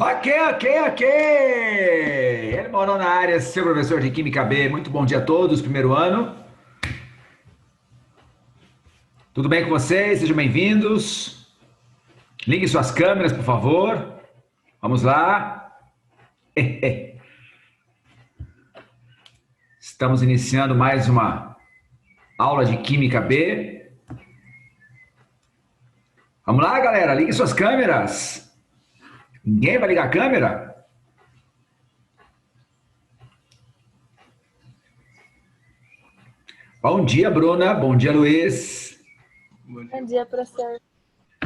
Ok, ok, ok. Ele morou na área, seu professor de Química B. Muito bom dia a todos, primeiro ano. Tudo bem com vocês? Sejam bem-vindos. Liguem suas câmeras, por favor. Vamos lá. Estamos iniciando mais uma aula de Química B. Vamos lá, galera. Liguem suas câmeras. Ninguém vai ligar a câmera? Bom dia, Bruna. Bom dia, Luiz. Bom Bom dia. dia, professor.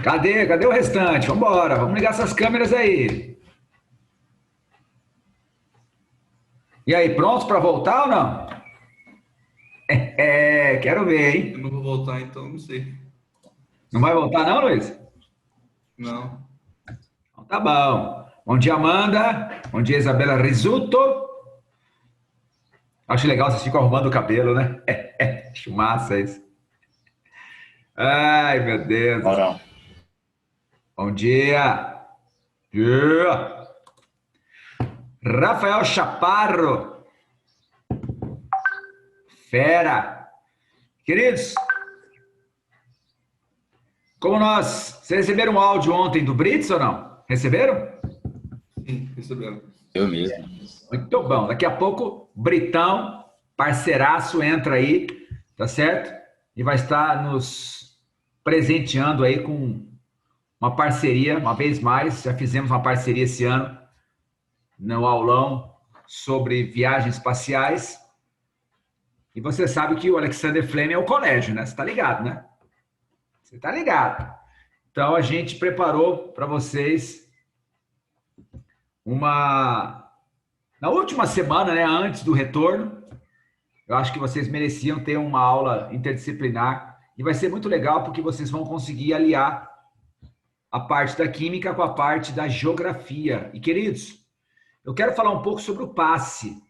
Cadê o restante? Vamos embora. Vamos ligar essas câmeras aí. E aí, prontos para voltar ou não? Quero ver, Eu hein? não vou voltar, então não sei. Não vai voltar não, Luiz? Não. Então tá bom. Bom dia, Amanda. Bom dia, Isabela Risuto. Acho legal, vocês ficam arrumando o cabelo, né? Acho massa isso. Ai, meu Deus. Ora, Bom dia. Yeah. Rafael Chaparro. Fera. Queridos, vocês receberam um áudio ontem do Brits ou não? Receberam? Sim, recebemos. eu mesmo. Muito bom. Daqui a pouco, Britão, parceiraço, entra aí, tá certo? E vai estar nos presenteando aí com uma parceria, uma vez mais. Já fizemos uma parceria esse ano no aulão sobre viagens espaciais. E você sabe que o Alexander Fleming é o colégio, né? Você tá ligado, né? Você tá ligado. Então, a gente preparou para vocês uma... Na última semana, né, antes do retorno, eu acho que vocês mereciam ter uma aula interdisciplinar e vai ser muito legal porque vocês vão conseguir aliar a parte da química com a parte da geografia. E, queridos, eu quero falar um pouco sobre o PASSE,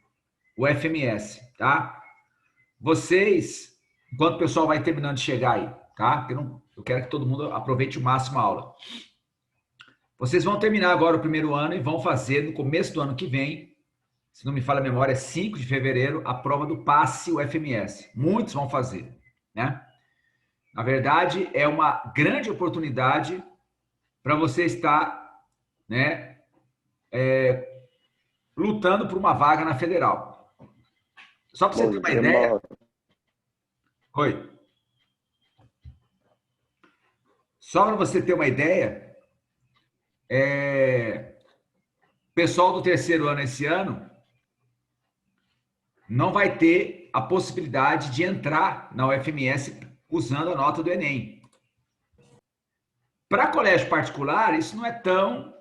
o FMS, tá? Vocês, enquanto o pessoal vai terminando de chegar aí, tá? Eu quero que todo mundo aproveite o máximo a aula. Vocês vão terminar agora o primeiro ano e vão fazer no começo do ano que vem, se não me falha a memória, é 5 de fevereiro, a prova do PASSE UFMS. Muitos vão fazer, né? Na verdade, é uma grande oportunidade para você estar, né, lutando por uma vaga na federal. Só para você ter uma ideia... Oi. Só para você ter uma ideia, pessoal do terceiro ano esse ano não vai ter a possibilidade de entrar na UFMS usando a nota do Enem. Para colégio particular, isso não é tão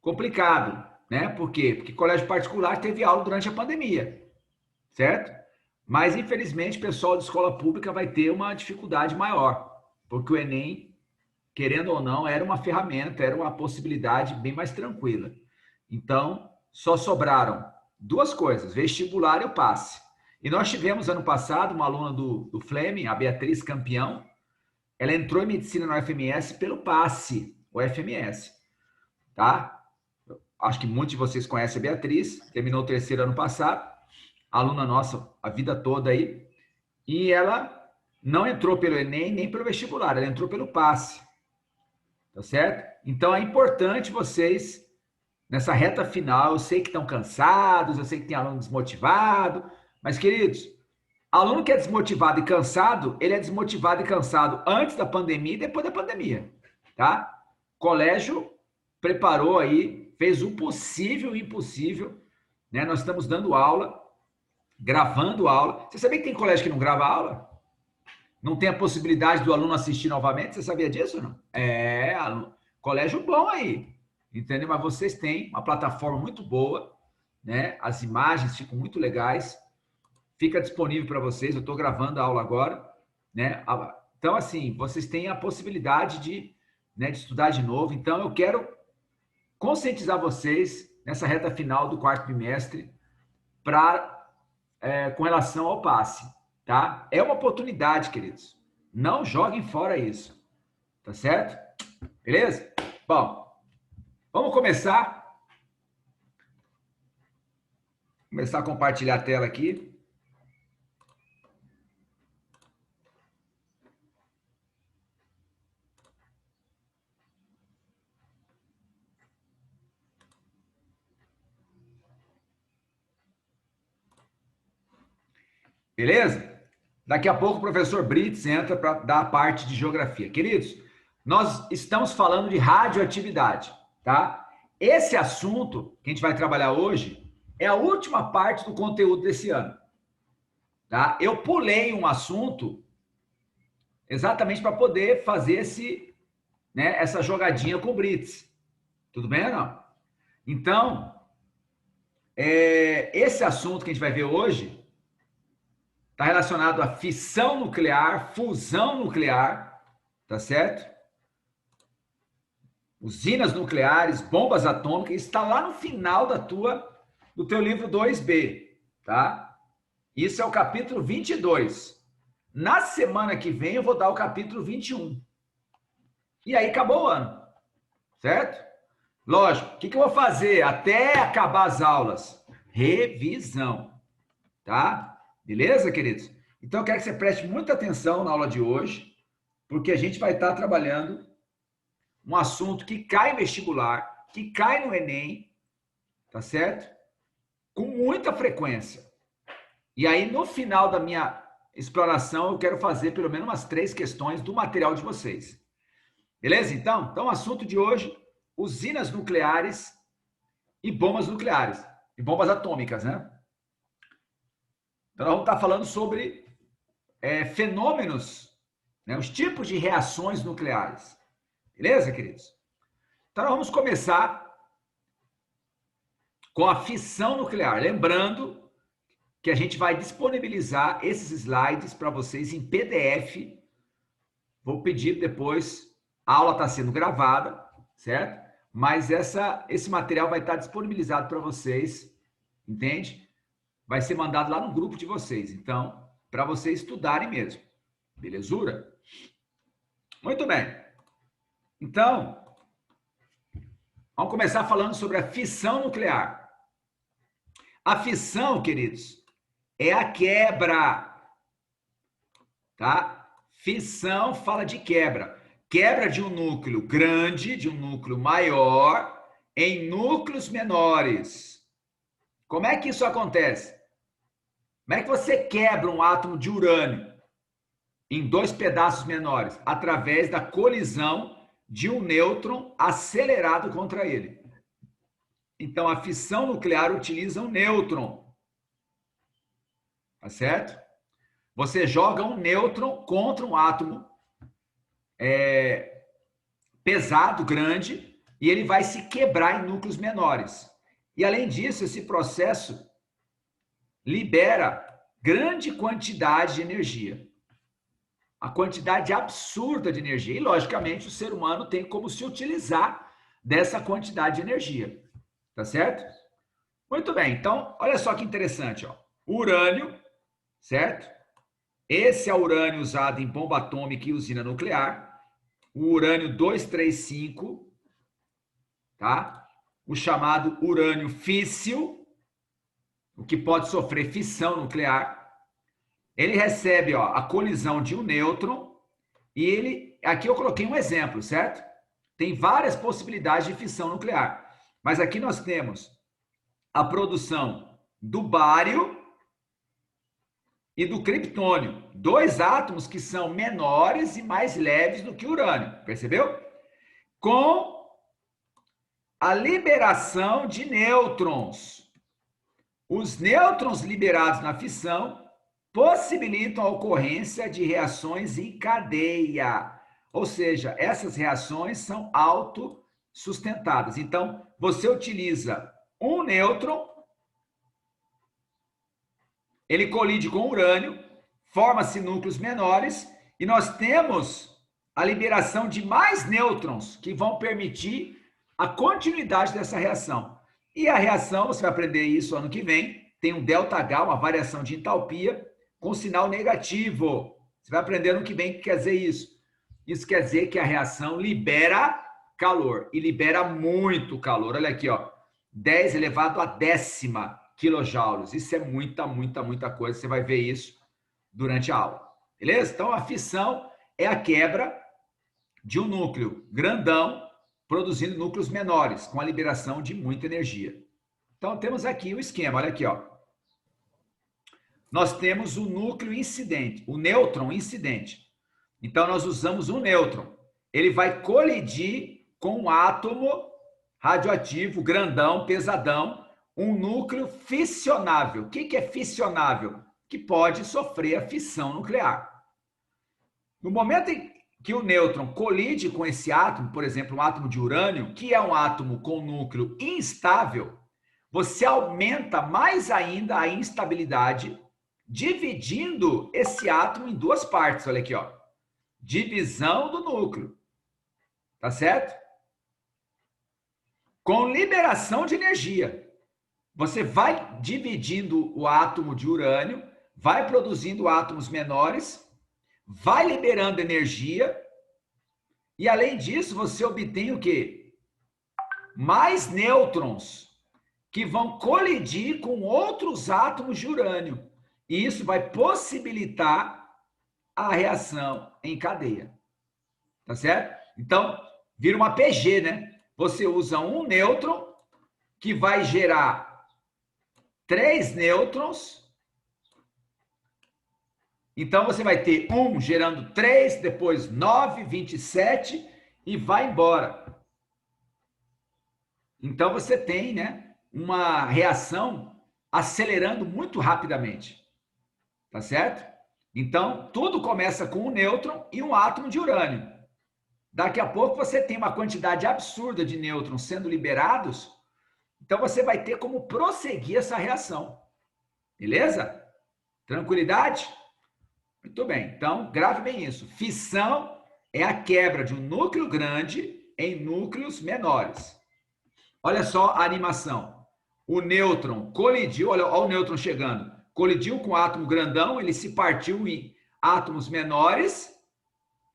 complicado, né? Por quê? Porque colégio particular teve aula durante a pandemia, certo? Mas, infelizmente, o pessoal de escola pública vai ter uma dificuldade maior, porque o Enem, querendo ou não, era uma ferramenta, era uma possibilidade bem mais tranquila. Então, só sobraram duas coisas, vestibular e o PASSE. E nós tivemos, ano passado, uma aluna do Fleming, a Beatriz Campeão, ela entrou em medicina no FMS pelo PASSE, o FMS, tá? Acho que muitos de vocês conhecem a Beatriz, terminou o terceiro ano passado, aluna nossa a vida toda aí, e ela não entrou pelo Enem nem pelo vestibular, ela entrou pelo PASSE, tá certo? Então é importante vocês, nessa reta final, eu sei que estão cansados, eu sei que tem aluno desmotivado, mas, queridos, aluno que é desmotivado e cansado, ele é desmotivado e cansado antes da pandemia e depois da pandemia, tá? Colégio preparou aí, fez o possível e o impossível, né? Nós estamos dando aula, gravando aula. Você sabia que tem colégio que não grava aula? Não tem a possibilidade do aluno assistir novamente? Você sabia disso ou não? Colégio bom aí, entendeu? Mas vocês têm uma plataforma muito boa, né? As imagens ficam muito legais, fica disponível para vocês. Eu estou gravando a aula agora, né? Então, assim, vocês têm a possibilidade de, né, de estudar de novo. Então, eu quero conscientizar vocês nessa reta final do quarto trimestre com relação ao passe, tá? É uma oportunidade, queridos. Não joguem fora isso, tá certo? Beleza? Bom, Vamos começar? Começar a compartilhar a tela aqui. Beleza? Daqui a pouco o professor Brits entra para dar a parte de geografia. Queridos, nós estamos falando de radioatividade, tá? Esse assunto que a gente vai trabalhar hoje é a última parte do conteúdo desse ano, tá? Eu pulei um assunto exatamente para poder fazer essa jogadinha com o Brits. Tudo bem ou não? Então, esse assunto que a gente vai ver hoje está relacionado à fissão nuclear, fusão nuclear, tá certo? Usinas nucleares, bombas atômicas, está lá no final do teu livro 2B, tá? Isso é o capítulo 22. Na semana que vem eu vou dar o capítulo 21. E aí acabou o ano, certo? Lógico, o que eu vou fazer até acabar as aulas? Revisão, tá? Beleza, queridos? Então, eu quero que você preste muita atenção na aula de hoje, porque a gente vai estar trabalhando um assunto que cai em vestibular, que cai no Enem, tá certo? Com muita frequência. E aí, no final da minha exploração, eu quero fazer pelo menos umas 3 questões do material de vocês. Beleza, então? Então, o assunto de hoje, usinas nucleares e bombas nucleares. E bombas atômicas, né? Então, nós vamos estar falando sobre fenômenos, né, os tipos de reações nucleares. Beleza, queridos? Então, nós vamos começar com a fissão nuclear. Lembrando que a gente vai disponibilizar esses slides para vocês em PDF. Vou pedir depois, a aula está sendo gravada, certo? Mas esse material vai estar disponibilizado para vocês, entende? Vai ser mandado lá no grupo de vocês. Então, para vocês estudarem mesmo. Belezura? Muito bem. Então, vamos começar falando sobre a fissão nuclear. A fissão, queridos, é a quebra, tá? Fissão fala de quebra. Quebra de um núcleo grande, de um núcleo maior, em núcleos menores. Como é que isso acontece? Como é que você quebra um átomo de urânio em 2 pedaços menores? Através da colisão de um nêutron acelerado contra ele. Então, a fissão nuclear utiliza um nêutron. Tá certo? Você joga um nêutron contra um átomo pesado, grande, e ele vai se quebrar em núcleos menores. E, além disso, esse processo libera grande quantidade de energia. A quantidade absurda de energia. E, logicamente, o ser humano tem como se utilizar dessa quantidade de energia. Tá certo? Muito bem. Então, olha só que interessante. Ó. Urânio, certo? Esse é o urânio usado em bomba atômica e usina nuclear. O urânio 235, tá? O chamado urânio físsil, o que pode sofrer fissão nuclear. Ele recebe a colisão de um nêutron e aqui eu coloquei um exemplo, certo? Tem várias possibilidades de fissão nuclear, mas aqui nós temos a produção do bário e do criptônio, 2 átomos que são menores e mais leves do que o urânio, percebeu? Com a liberação de nêutrons. Os nêutrons liberados na fissão possibilitam a ocorrência de reações em cadeia. Ou seja, essas reações são autossustentadas. Então, você utiliza um nêutron, ele colide com o urânio, forma-se núcleos menores, e nós temos a liberação de mais nêutrons que vão permitir a continuidade dessa reação. E a reação, você vai aprender isso ano que vem, tem um ΔH, uma variação de entalpia, com sinal negativo. Você vai aprender ano que vem o que quer dizer isso. Isso quer dizer que a reação libera calor e libera muito calor. Olha aqui, ó, 10 elevado a décima quilojoules. Isso é muita, muita, muita coisa. Você vai ver isso durante a aula. Beleza? Então, a fissão é a quebra de um núcleo grandão produzindo núcleos menores, com a liberação de muita energia. Então, temos aqui o esquema. Olha aqui, ó. Nós temos o núcleo incidente, o nêutron incidente. Então, nós usamos um nêutron. Ele vai colidir com um átomo radioativo, grandão, pesadão, um núcleo fissionável. O que é fissionável? Que pode sofrer a fissão nuclear. No momento em que o nêutron colide com esse átomo, por exemplo, um átomo de urânio, que é um átomo com núcleo instável, você aumenta mais ainda a instabilidade, dividindo esse átomo em duas partes. Olha aqui, ó. Divisão do núcleo. Tá certo? Com liberação de energia. Você vai dividindo o átomo de urânio, vai produzindo átomos menores, vai liberando energia, e além disso, você obtém o quê? Mais nêutrons, que vão colidir com outros átomos de urânio. E isso vai possibilitar a reação em cadeia. Tá certo? Então, vira uma PG, né? Você usa um nêutron que vai gerar 3 nêutrons. Então, você vai ter um gerando 3, depois 9, 27 e vai embora. Então, você tem, né, uma reação acelerando muito rapidamente. Tá certo? Então, tudo começa com um nêutron e um átomo de urânio. Daqui a pouco você tem uma quantidade absurda de nêutrons sendo liberados, então você vai ter como prosseguir essa reação. Beleza? Tranquilidade? Muito bem. Então, grave bem isso. Fissão é a quebra de um núcleo grande em núcleos menores. Olha só a animação. O nêutron colidiu, olha o nêutron chegando. Colidiu com o átomo grandão, ele se partiu em átomos menores,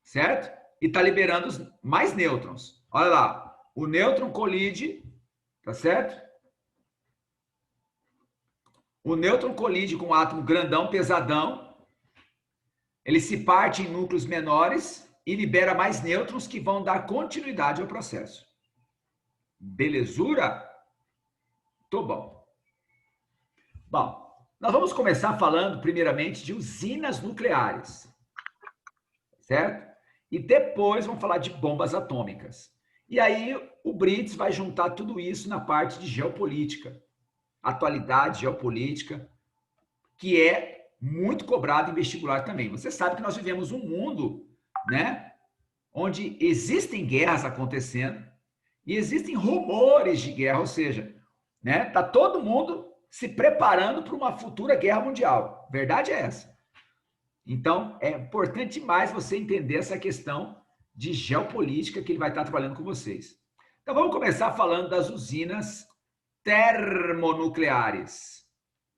certo? E está liberando mais nêutrons. Olha lá, o nêutron colide, tá certo? O nêutron colide com o átomo grandão, pesadão, ele se parte em núcleos menores e libera mais nêutrons que vão dar continuidade ao processo. Belezura? Tô bom. Bom, nós vamos começar falando primeiramente de usinas nucleares, certo? E depois vamos falar de bombas atômicas. E aí o Brits vai juntar tudo isso na parte de geopolítica, atualidade geopolítica, que é muito cobrado em vestibular também. Você sabe que nós vivemos um mundo, né, onde existem guerras acontecendo e existem rumores de guerra, ou seja, né, tá todo mundo se preparando para uma futura guerra mundial. Verdade é essa. Então, é importante demais você entender essa questão de geopolítica que ele vai estar trabalhando com vocês. Então, vamos começar falando das usinas termonucleares.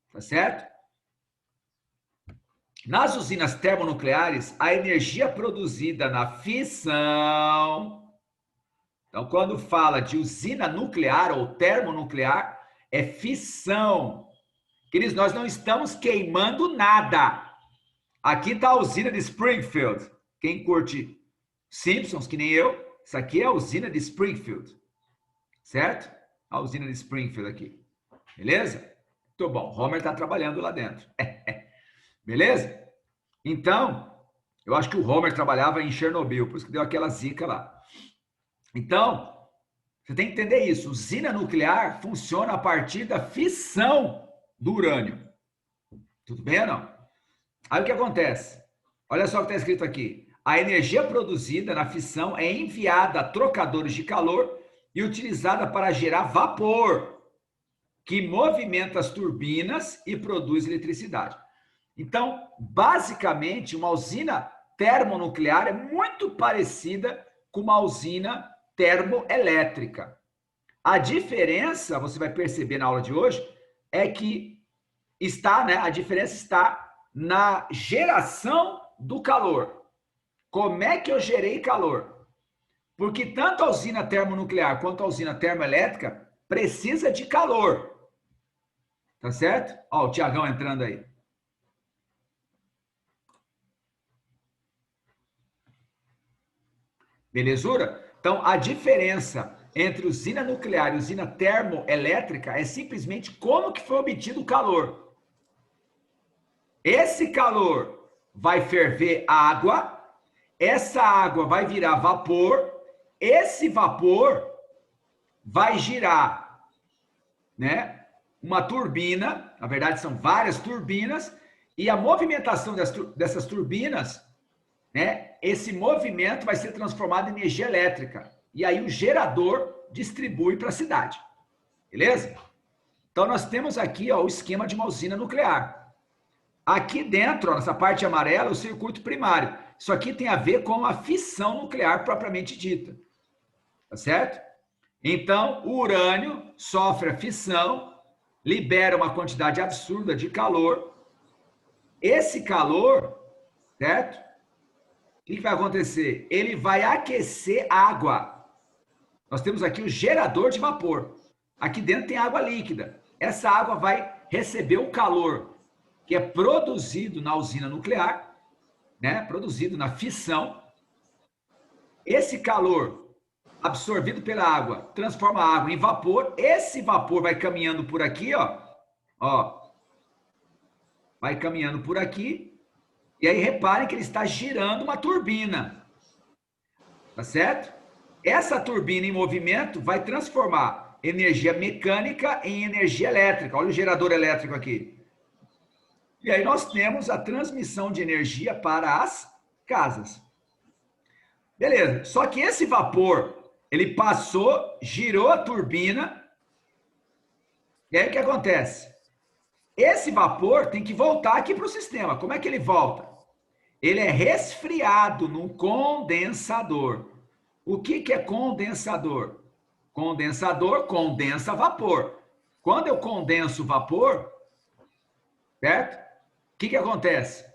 Tá certo? Nas usinas termonucleares, a energia produzida na fissão... Então, quando fala de usina nuclear ou termonuclear, é fissão. Queridos, nós não estamos queimando nada. Aqui está a usina de Springfield. Quem curte Simpsons, que nem eu, isso aqui é a usina de Springfield. Certo? A usina de Springfield aqui. Beleza? Muito bom. Homer está trabalhando lá dentro. Beleza? Então, eu acho que o Homer trabalhava em Chernobyl, por isso que deu aquela zica lá. Então, você tem que entender isso. Usina nuclear funciona a partir da fissão do urânio. Tudo bem ou não? Aí o que acontece? Olha só o que está escrito aqui. A energia produzida na fissão é enviada a trocadores de calor e utilizada para gerar vapor, que movimenta as turbinas e produz eletricidade. Então, basicamente, uma usina termonuclear é muito parecida com uma usina termoelétrica. A diferença, você vai perceber na aula de hoje, é que a diferença está na geração do calor. Como é que eu gerei calor? Porque tanto a usina termonuclear quanto a usina termoelétrica precisa de calor. Tá certo? Ó, o Tiagão entrando aí. Belezura? Então, a diferença entre usina nuclear e usina termoelétrica é simplesmente como que foi obtido o calor. Esse calor vai ferver água, essa água vai virar vapor, esse vapor vai girar, né, uma turbina, na verdade são várias turbinas, e a movimentação dessas turbinas, né, esse movimento vai ser transformado em energia elétrica. E aí o gerador distribui para a cidade. Beleza? Então nós temos aqui, ó, o esquema de uma usina nuclear. Aqui dentro, ó, nessa parte amarela, o circuito primário. Isso aqui tem a ver com a fissão nuclear propriamente dita. Tá certo? Então, o urânio sofre a fissão, libera uma quantidade absurda de calor. Esse calor, certo? O que vai acontecer? Ele vai aquecer água. Nós temos aqui o gerador de vapor. Aqui dentro tem água líquida. Essa água vai receber o calor que é produzido na usina nuclear, né? Produzido na fissão. Esse calor absorvido pela água transforma a água em vapor. Esse vapor vai caminhando por aqui, ó, vai caminhando por aqui. E aí reparem que ele está girando uma turbina. Tá certo? Essa turbina em movimento vai transformar energia mecânica em energia elétrica. Olha o gerador elétrico aqui. E aí nós temos a transmissão de energia para as casas. Beleza. Só que esse vapor, ele passou, girou a turbina. E aí o que acontece? Esse vapor tem que voltar aqui para o sistema. Como é que ele volta? Ele é resfriado num condensador. O que é condensador? Condensador condensa vapor. Quando eu condenso vapor, certo? O que acontece?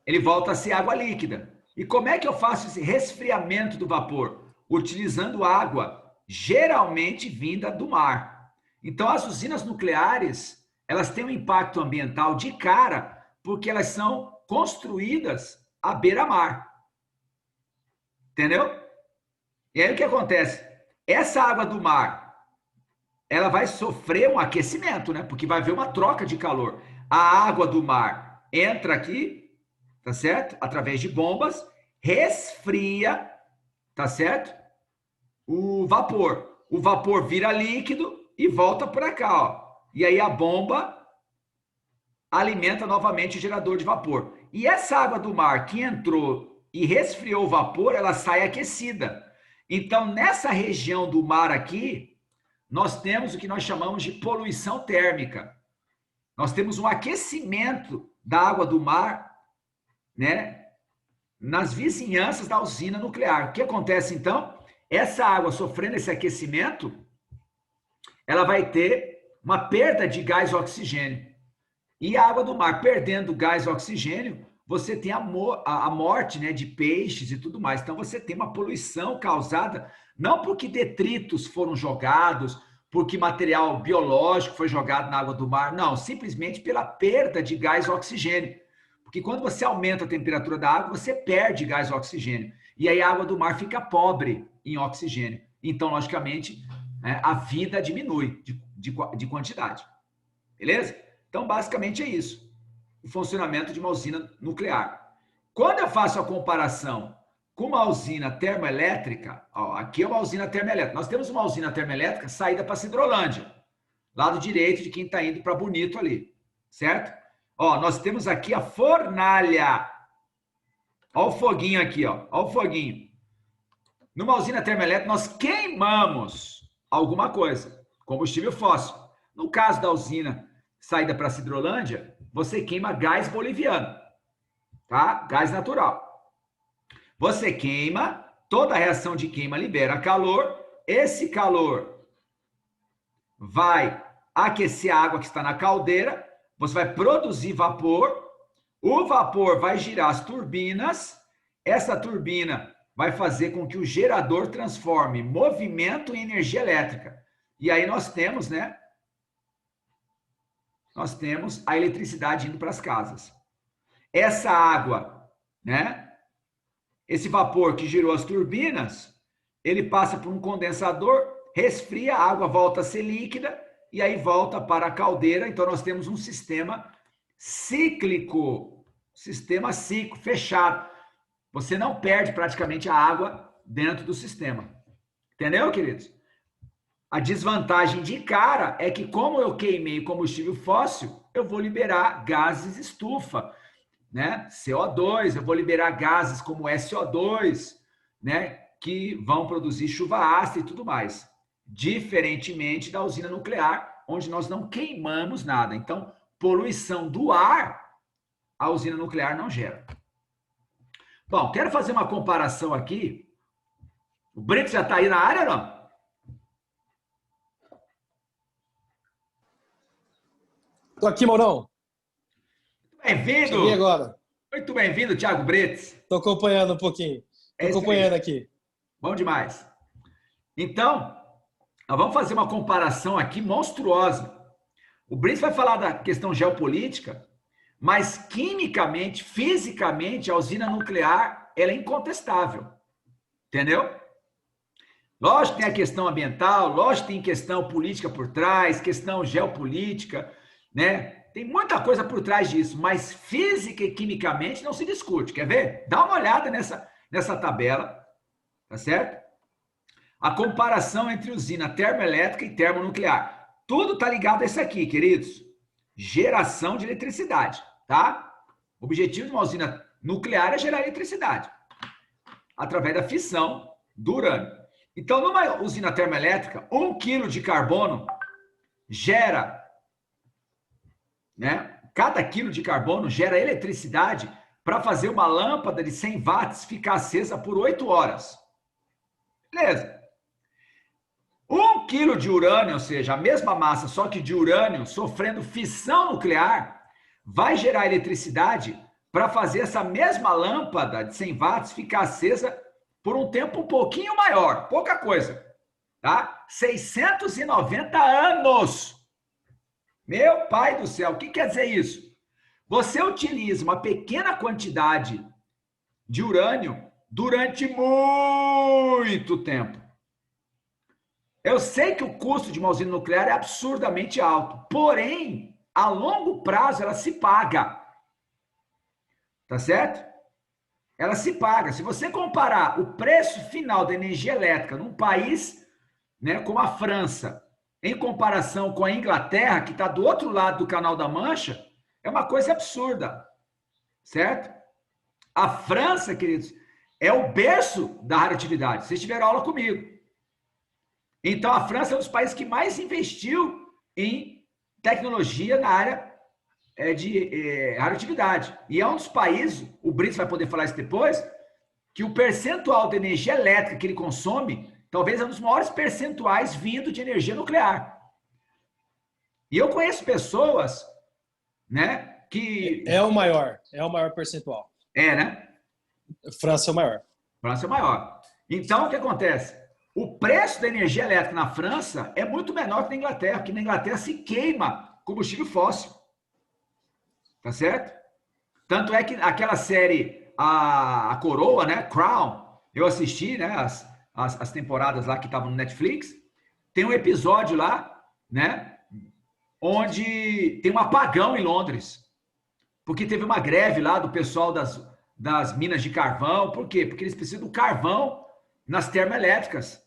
Ele volta a ser água líquida. E como é que eu faço esse resfriamento do vapor? Utilizando água, geralmente vinda do mar. Então, as usinas nucleares, elas têm um impacto ambiental de cara, porque elas são construídas à beira-mar. Entendeu? E aí o que acontece? Essa água do mar, ela vai sofrer um aquecimento, né? Porque vai haver uma troca de calor. A água do mar entra aqui, tá certo? Através de bombas, resfria, tá certo? O vapor. O vapor vira líquido e volta para cá, ó. E aí a bomba alimenta novamente o gerador de vapor. E essa água do mar que entrou e resfriou o vapor, ela sai aquecida. Então, nessa região do mar aqui, nós temos o que nós chamamos de poluição térmica. Nós temos um aquecimento da água do mar, né, nas vizinhanças da usina nuclear. O que acontece, então? Essa água sofrendo esse aquecimento, ela vai ter uma perda de gás oxigênio. E a água do mar perdendo gás e oxigênio, você tem a morte, né, de peixes e tudo mais. Então, você tem uma poluição causada, não porque detritos foram jogados, porque material biológico foi jogado na água do mar, não, simplesmente pela perda de gás e oxigênio. Porque quando você aumenta a temperatura da água, você perde gás e oxigênio. E aí a água do mar fica pobre em oxigênio. Então, logicamente, né, a vida diminui de quantidade. Beleza? Então, basicamente é isso. O funcionamento de uma usina nuclear. Quando eu faço a comparação com uma usina termoelétrica, ó, aqui é uma usina termoelétrica. Nós temos uma usina termoelétrica saída para Sidrolândia, lado direito de quem está indo para Bonito ali, certo? Ó, nós temos aqui a fornalha. Ó o foguinho aqui, ó o foguinho. Numa usina termoelétrica, nós queimamos alguma coisa, combustível fóssil. No caso da usina saída para Sidrolândia, você queima gás boliviano, tá? Gás natural. Você queima, toda a reação de queima libera calor, esse calor vai aquecer a água que está na caldeira, você vai produzir vapor, o vapor vai girar as turbinas, essa turbina vai fazer com que o gerador transforme movimento em energia elétrica. E aí nós temos, né? Nós temos a eletricidade indo para as casas. Essa água, né? Esse vapor que girou as turbinas, ele passa por um condensador, resfria, a água volta a ser líquida e aí volta para a caldeira. Então nós temos um sistema cíclico, fechado. Você não perde praticamente a água dentro do sistema. Entendeu, queridos? A desvantagem de cara é que, como eu queimei combustível fóssil, eu vou liberar gases estufa, né? CO2, eu vou liberar gases como SO2, né? Que vão produzir chuva ácida e tudo mais. Diferentemente da usina nuclear, onde nós não queimamos nada. Então, poluição do ar, a usina nuclear não gera. Bom, quero fazer uma comparação aqui. O Brito já está aí na área, não? Tô aqui, Maurão. Bem-vindo! Cheguei agora. Muito bem-vindo, Thiago Bretes. Tô acompanhando um pouquinho. Tô acompanhando aqui. Bom demais. Então, nós vamos fazer uma comparação aqui monstruosa. O Bretes vai falar da questão geopolítica, mas quimicamente, fisicamente, a usina nuclear ela é incontestável. Entendeu? Lógico que tem a questão ambiental, lógico que tem questão política por trás, questão geopolítica, né? Tem muita coisa por trás disso, mas física e quimicamente não se discute. Quer ver? Dá uma olhada nessa tabela, tá certo? A comparação entre usina termoelétrica e termonuclear. Tudo tá ligado a isso aqui, queridos. Geração de eletricidade, tá? O objetivo de uma usina nuclear é gerar eletricidade através da fissão do urânio. Então, numa usina termoelétrica, 1 quilo de carbono gera, né? Cada quilo de carbono gera eletricidade para fazer uma lâmpada de 100 watts ficar acesa por 8 horas. Beleza. 1 quilo de urânio, ou seja, a mesma massa, só que de urânio, sofrendo fissão nuclear, vai gerar eletricidade para fazer essa mesma lâmpada de 100 watts ficar acesa por um tempo um pouquinho maior, pouca coisa, tá? 690 anos. Meu pai do céu, o que quer dizer isso? Você utiliza uma pequena quantidade de urânio durante muito tempo. Eu sei que o custo de uma usina nuclear é absurdamente alto, porém, a longo prazo ela se paga. Tá certo? Ela se paga. Se você comparar o preço final da energia elétrica num país, né, como a França, em comparação com a Inglaterra, que está do outro lado do Canal da Mancha, é uma coisa absurda, certo? A França, queridos, é o berço da radioatividade. Vocês tiveram aula comigo. Então, a França é um dos países que mais investiu em tecnologia na área de radioatividade. E é um dos países, o Brits vai poder falar isso depois, que o percentual de energia elétrica que ele consome, talvez é um dos maiores percentuais vindo de energia nuclear. E eu conheço pessoas, né, que... É o maior percentual. É, né? França é o maior. França é o maior. Então, o que acontece? O preço da energia elétrica na França é muito menor que na Inglaterra, porque na Inglaterra se queima combustível fóssil. Tá certo? Tanto é que aquela série, a Coroa, né? Crown, eu assisti, né? As temporadas lá que estavam no Netflix. Tem um episódio lá, né? Onde tem um apagão em Londres. Porque teve uma greve lá do pessoal das minas de carvão. Por quê? Porque eles precisam do carvão nas termoelétricas.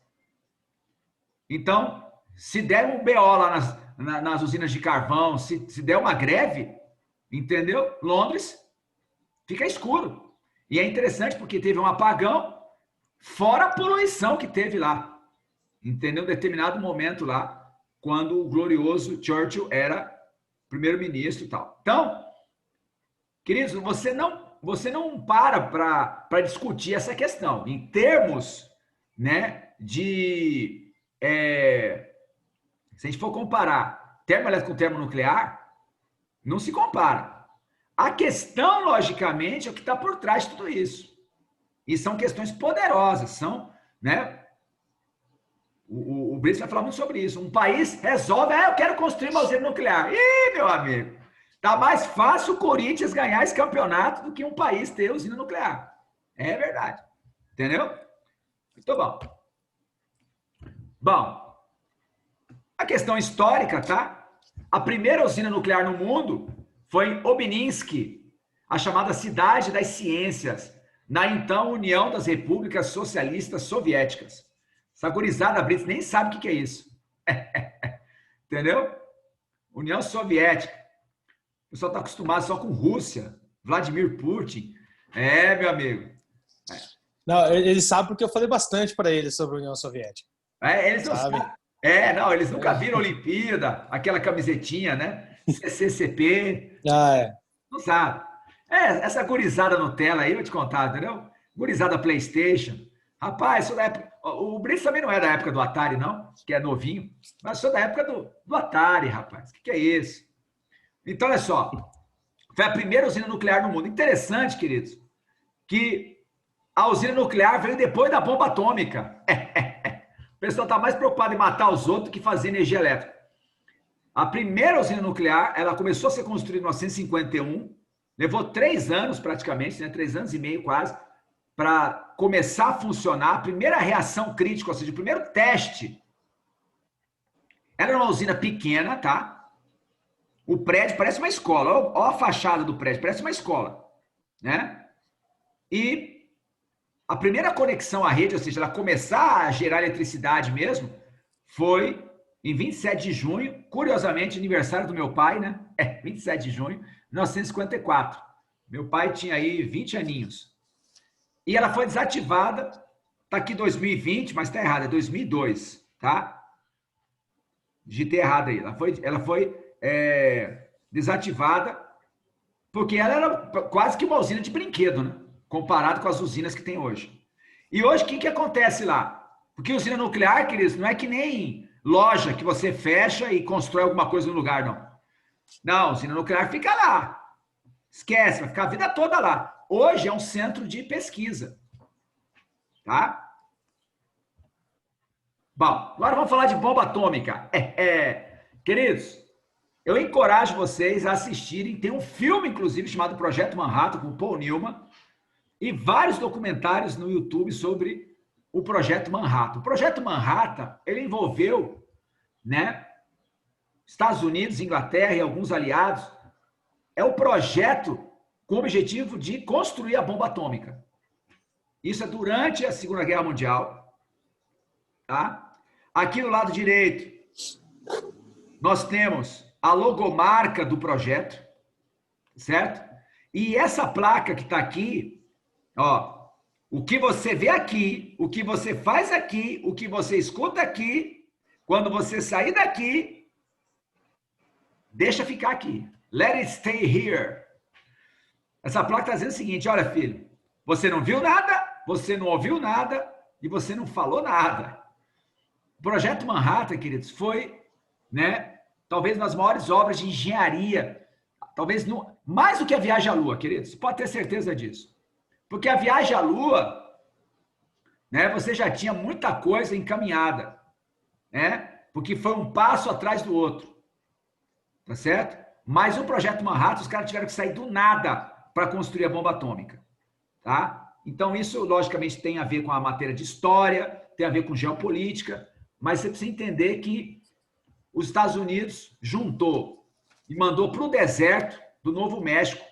Então, se der um BO lá nas usinas de carvão, se der uma greve, entendeu? Londres fica escuro. E é interessante porque teve um apagão, fora a poluição que teve lá. Entendeu? Em determinado momento lá, quando o glorioso Churchill era primeiro-ministro e tal. Então, queridos, você não para discutir essa questão. Em termos, né, se a gente for comparar termoelétrico com termonuclear, não se compara. A questão, logicamente, é o que está por trás de tudo isso. E são questões poderosas, são, né? O Brits vai falar muito sobre isso. Um país resolve, eu quero construir uma usina nuclear. Ih, meu amigo, tá mais fácil o Corinthians ganhar esse campeonato do que um país ter usina nuclear. É verdade. Entendeu? Muito bom. Bom, a questão histórica, tá? A primeira usina nuclear no mundo foi em Obninsk, a chamada Cidade das Ciências, na então União das Repúblicas Socialistas Soviéticas. Essa gurizada Brits nem sabe o que é isso. Entendeu? União Soviética. O pessoal está acostumado só com Rússia, Vladimir Putin. É, meu amigo. Não, eles sabem porque eu falei bastante para eles sobre a União Soviética. Eles não sabem. Não, eles nunca viram Olimpíada, aquela camisetinha, né? CCCP. Não sabe. Essa gurizada Nutella aí, eu vou te contar, entendeu? Gurizada PlayStation. Rapaz, sou da época... O Brits também não é da época do Atari, não, que é novinho. Mas sou da época do Atari, rapaz. O que é isso? Então, olha só. Foi a primeira usina nuclear no mundo. Interessante, queridos, que a usina nuclear veio depois da bomba atômica. O pessoal está mais preocupado em matar os outros do que fazer energia elétrica. A primeira usina nuclear, ela começou a ser construída em 1951, levou 3 anos praticamente, né, 3 anos e meio quase, para começar a funcionar. A primeira reação crítica, ou seja, o primeiro teste, era uma usina pequena, tá? O prédio parece uma escola, olha a fachada do prédio, parece uma escola, né? E a primeira conexão à rede, ou seja, ela começar a gerar eletricidade mesmo, foi em 27 de junho, curiosamente, aniversário do meu pai, né? 27 de junho de 1954. Meu pai tinha aí 20 aninhos. E ela foi desativada, tá aqui 2020, mas tá errado, é 2002, tá? Digitei errado aí. Ela foi desativada porque ela era quase que uma usina de brinquedo, né? Comparado com as usinas que tem hoje. E hoje, o que acontece lá? Porque usina nuclear, queridos, não é que nem loja que você fecha e constrói alguma coisa no lugar, não. Não, usina nuclear fica lá. Esquece, vai ficar a vida toda lá. Hoje é um centro de pesquisa. Tá? Bom, agora vamos falar de bomba atômica. Queridos, eu encorajo vocês a assistirem. Tem um filme, inclusive, chamado Projeto Manhattan, com Paul Newman, e vários documentários no YouTube sobre o Projeto Manhattan. O Projeto Manhattan, ele envolveu, né, Estados Unidos, Inglaterra e alguns aliados. É o projeto com o objetivo de construir a bomba atômica. Isso é durante a Segunda Guerra Mundial. Tá? Aqui no lado direito, nós temos a logomarca do projeto, certo? E essa placa que está aqui, ó, o que você vê aqui, o que você faz aqui, o que você escuta aqui, quando você sair daqui, deixa ficar aqui. Let it stay here. Essa placa está dizendo o seguinte, olha, filho, você não viu nada, você não ouviu nada e você não falou nada. O Projeto Manhattan, queridos, foi, né, talvez uma das maiores obras de engenharia, talvez mais do que a viagem à Lua, queridos, pode ter certeza disso. Porque a viagem à Lua, né, você já tinha muita coisa encaminhada, né, porque foi um passo atrás do outro, tá certo? Mas o Projeto Manhattan, os caras tiveram que sair do nada para construir a bomba atômica, tá? Então, isso, logicamente, tem a ver com a matéria de história, tem a ver com geopolítica, mas você precisa entender que os Estados Unidos juntou e mandou para o deserto do Novo México,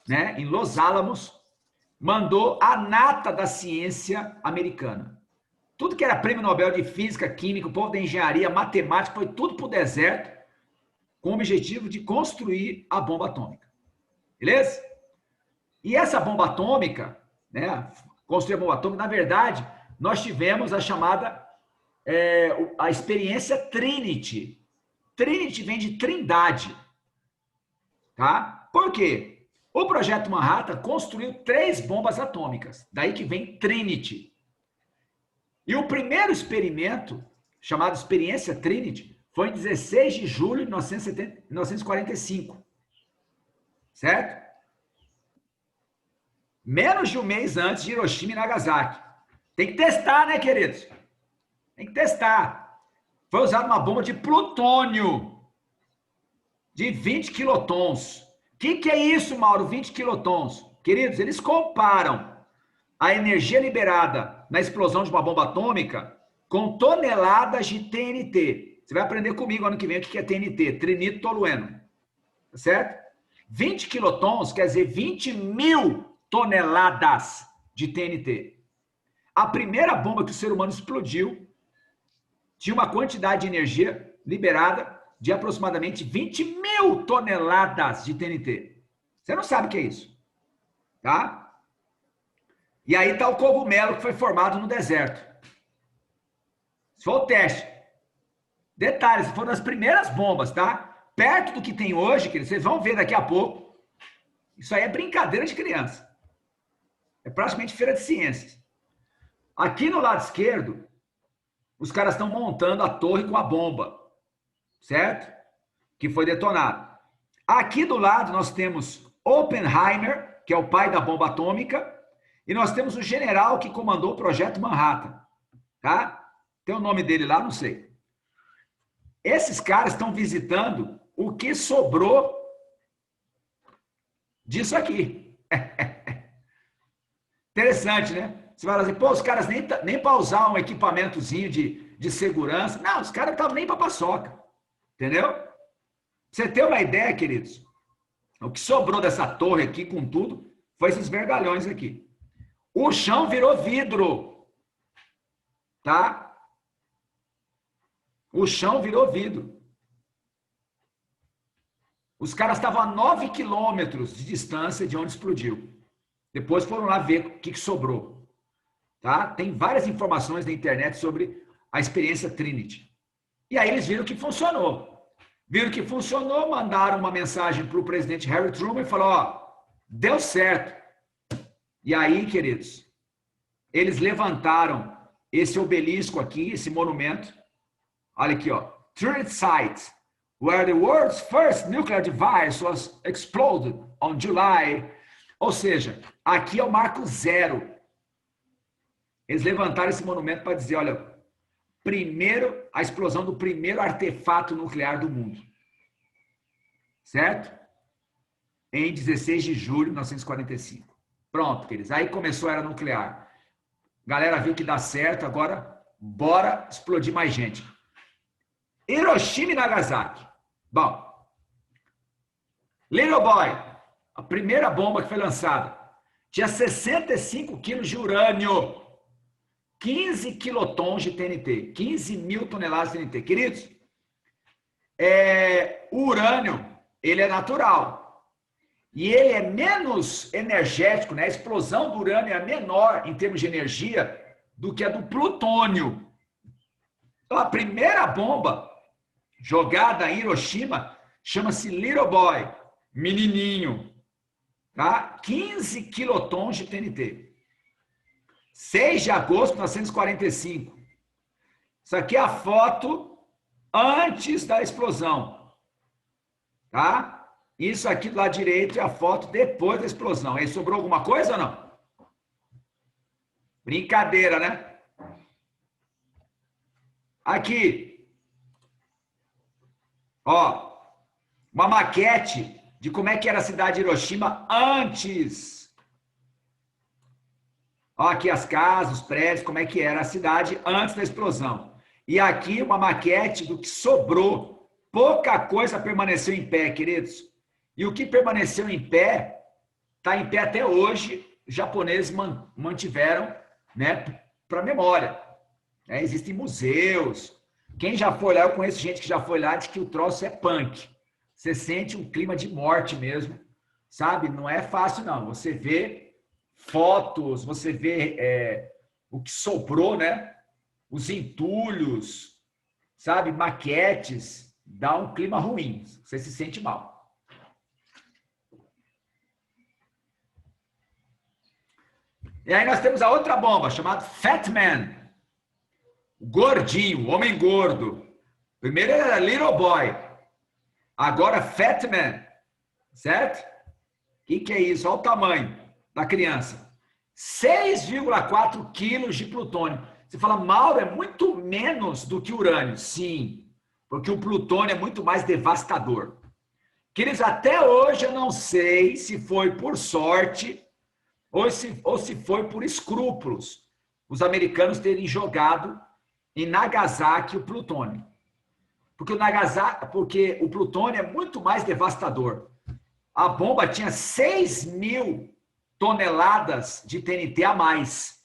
né, em Los Alamos, mandou a nata da ciência americana. Tudo que era prêmio Nobel de Física, Química, o povo da engenharia, matemática, foi tudo para o deserto, com o objetivo de construir a bomba atômica. Beleza? E essa bomba atômica, né, construir a bomba atômica, na verdade, nós tivemos a chamada, a experiência Trinity. Trinity vem de trindade. Tá? Por quê? O Projeto Manhattan construiu 3 bombas atômicas. Daí que vem Trinity. E o primeiro experimento, chamado Experiência Trinity, foi em 16 de julho de 1945. Certo? Menos de um mês antes de Hiroshima e Nagasaki. Tem que testar, né, queridos? Tem que testar. Foi usada uma bomba de plutônio de 20 quilotons. O que é isso, Mauro? 20 quilotons. Queridos, eles comparam a energia liberada na explosão de uma bomba atômica com toneladas de TNT. Você vai aprender comigo ano que vem o que é TNT, trinitolueno. Tá certo? 20 quilotons quer dizer 20 mil toneladas de TNT. A primeira bomba que o ser humano explodiu tinha uma quantidade de energia liberada de aproximadamente 20 mil toneladas de TNT. Você não sabe o que é isso, tá? E aí está o cogumelo que foi formado no deserto. Isso foi o teste. Detalhes, foram das primeiras bombas, tá? Perto do que tem hoje, que vocês vão ver daqui a pouco. Isso aí é brincadeira de criança. É praticamente feira de ciências. Aqui no lado esquerdo, os caras estão montando a torre com a bomba, certo? Que foi detonada. Aqui do lado nós temos Oppenheimer, que é o pai da bomba atômica, e nós temos o general que comandou o projeto Manhattan, tá? Tem o nome dele lá, não sei. Esses caras estão visitando o que sobrou disso aqui. Interessante, né? Você vai dizer, pô, os caras nem para usar um equipamentozinho de segurança. Não, os caras não estavam nem para paçoca. Entendeu? Pra você ter uma ideia, queridos, o que sobrou dessa torre aqui com tudo foi esses vergalhões aqui. O chão virou vidro. Tá? O chão virou vidro. Os caras estavam a 9 quilômetros de distância de onde explodiu. Depois foram lá ver o que sobrou. Tá? Tem várias informações na internet sobre a experiência Trinity. E aí eles viram que funcionou. Viram que funcionou, mandaram uma mensagem para o presidente Harry Truman e falaram, ó, deu certo. E aí, queridos, eles levantaram esse obelisco aqui, esse monumento. Olha aqui, ó. Trinity Site, where the world's first nuclear device was exploded on July. Ou seja, aqui é o marco zero. Eles levantaram esse monumento para dizer, olha, primeiro, a explosão do primeiro artefato nuclear do mundo. Certo? Em 16 de julho de 1945. Pronto, queridos. Aí começou a era nuclear. Galera viu que dá certo, agora bora explodir mais gente. Hiroshima e Nagasaki. Bom, Little Boy, a primeira bomba que foi lançada, tinha 65 quilos de urânio, 15 quilotons de TNT, 15 mil toneladas de TNT. Queridos, o urânio, ele é natural. E ele é menos energético, né? A explosão do urânio é menor em termos de energia do que a do plutônio. Então, a primeira bomba jogada em Hiroshima chama-se Little Boy, menininho, tá? 15 quilotons de TNT. 6 de agosto de 1945. Isso aqui é a foto antes da explosão, tá? Isso aqui do lado direito é a foto depois da explosão. Aí sobrou alguma coisa ou não? Brincadeira, né? Aqui. Ó, uma maquete de como é que era a cidade de Hiroshima antes. Ó, aqui as casas, os prédios, como é que era a cidade antes da explosão. E aqui uma maquete do que sobrou. Pouca coisa permaneceu em pé, queridos. E o que permaneceu em pé, está em pé até hoje. Os japoneses mantiveram, né, para memória. Existem museus. Quem já foi lá, eu conheço gente que já foi lá, diz que o troço é punk. Você sente um clima de morte mesmo, sabe? Não é fácil, não. Você vê fotos, você vê o que sobrou, né? Os entulhos, sabe? Maquetes, dá um clima ruim. Você se sente mal. E aí nós temos a outra bomba, chamada Fat Man. O gordinho, o homem gordo. Primeiro era Little Boy. Agora Fat Man. Certo? O que é isso? Olha o tamanho da criança. 6,4 quilos de plutônio. Você fala, Mauro, é muito menos do que urânio. Sim, porque o plutônio é muito mais devastador. Queridos, até hoje eu não sei se foi por sorte ou se foi por escrúpulos os americanos terem jogado em Nagasaki o plutônio. Porque o plutônio é muito mais devastador. A bomba tinha 6.000 toneladas de TNT a mais.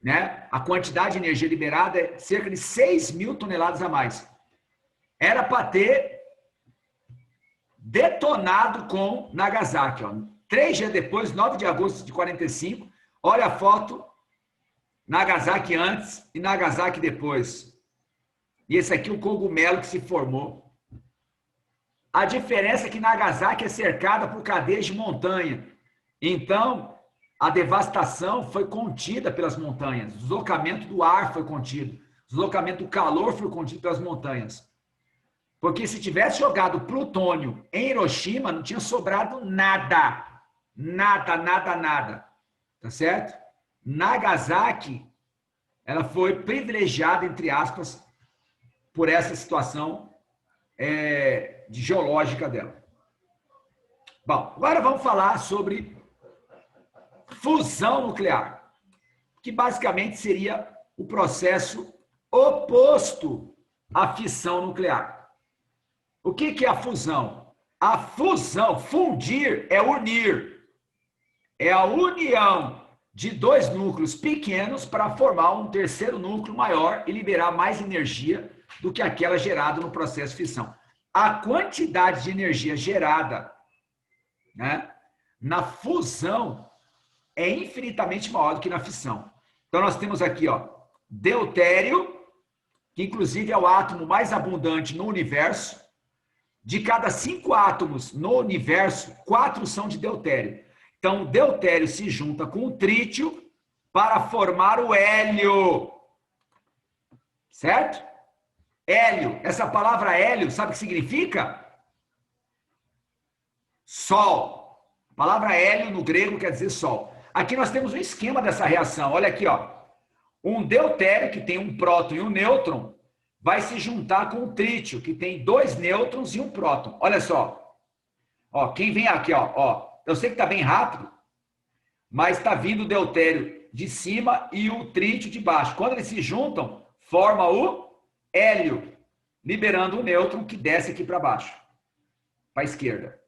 Né? A quantidade de energia liberada é cerca de 6.000 toneladas a mais. Era para ter detonado com Nagasaki. Ó. 3 dias depois, 9 de agosto de 45, olha a foto, Nagasaki antes e Nagasaki depois. E esse aqui é o cogumelo que se formou. A diferença é que Nagasaki é cercada por cadeias de montanha. Então, a devastação foi contida pelas montanhas. O deslocamento do ar foi contido. O deslocamento do calor foi contido pelas montanhas. Porque se tivesse jogado plutônio em Hiroshima, não tinha sobrado nada. Nada, nada, nada. Tá certo? Nagasaki, ela foi privilegiada, entre aspas, por essa situação de geológica dela. Bom, agora vamos falar sobre fusão nuclear, que basicamente seria o processo oposto à fissão nuclear. O que é a fusão? A fusão, fundir, é unir. É a união de 2 núcleos pequenos para formar um terceiro núcleo maior e liberar mais energia do que aquela gerada no processo de fissão. A quantidade de energia gerada, né, na fusão é infinitamente maior do que na fissão. Então, nós temos aqui, ó, deutério, que inclusive é o átomo mais abundante no universo. De cada 5 átomos no universo, 4 são de deutério. Então, o deutério se junta com o trítio para formar o hélio. Certo? Hélio. Essa palavra hélio, sabe o que significa? Sol. A palavra hélio no grego quer dizer sol. Aqui nós temos um esquema dessa reação. Olha aqui, ó. Um deutério, que tem um próton e um nêutron, vai se juntar com o trítio, que tem 2 nêutrons e um próton. Olha só. Ó, quem vem aqui, ó. Eu sei que está bem rápido, mas está vindo o deutério de cima e o trítio de baixo. Quando eles se juntam, forma o hélio, liberando o nêutron que desce aqui para baixo, para a esquerda.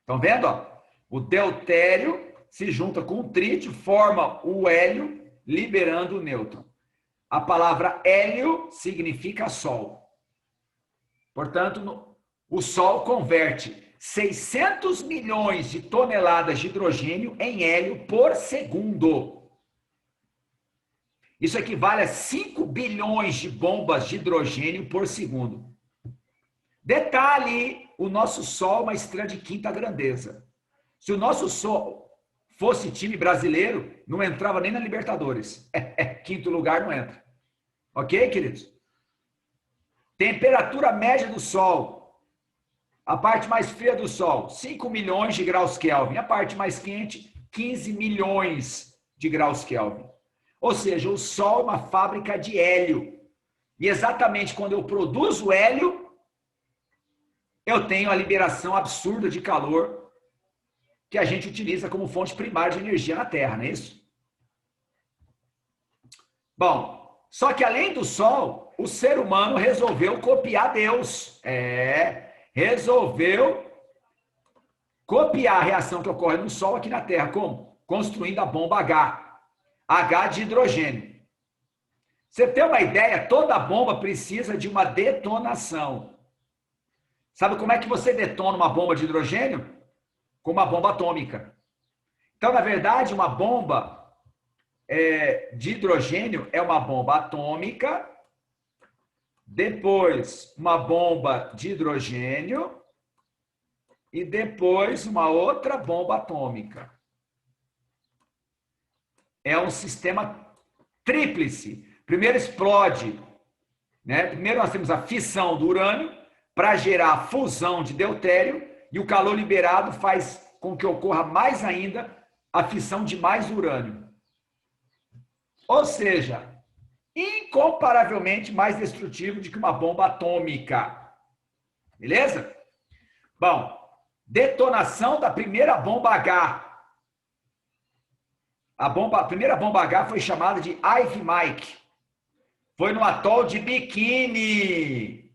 Estão vendo? Ó? O deutério se junta com o trítio, forma o hélio, liberando o nêutron. A palavra hélio significa sol. Portanto, o Sol converte 600 milhões de toneladas de hidrogênio em hélio por segundo. Isso equivale a 5 bilhões de bombas de hidrogênio por segundo. Detalhe, o nosso Sol é uma estrela de quinta grandeza. Se o nosso Sol fosse time brasileiro, não entrava nem na Libertadores. Quinto lugar não entra. Ok, queridos? Temperatura média do Sol. A parte mais fria do Sol, 5 milhões de graus Kelvin. A parte mais quente, 15 milhões de graus Kelvin. Ou seja, o Sol é uma fábrica de hélio. E exatamente quando eu produzo hélio, eu tenho a liberação absurda de calor que a gente utiliza como fonte primária de energia na Terra, não é isso? Bom, só que além do Sol, o ser humano resolveu copiar Deus. Resolveu copiar a reação que ocorre no Sol aqui na Terra. Como? Construindo a bomba H de hidrogênio. Você tem uma ideia? Toda bomba precisa de uma detonação. Sabe como é que você detona uma bomba de hidrogênio? Com uma bomba atômica. Então, na verdade, uma bomba de hidrogênio é uma bomba atômica, depois uma bomba de hidrogênio e depois uma outra bomba atômica. É um sistema tríplice. Primeiro explode, né? Primeiro nós temos a fissão do urânio para gerar a fusão de deutério e o calor liberado faz com que ocorra mais ainda a fissão de mais urânio. Ou seja, incomparavelmente mais destrutivo do que uma bomba atômica. Beleza? Bom, detonação da primeira bomba H. A primeira bomba H foi chamada de Ivy Mike. Foi no atol de Bikini.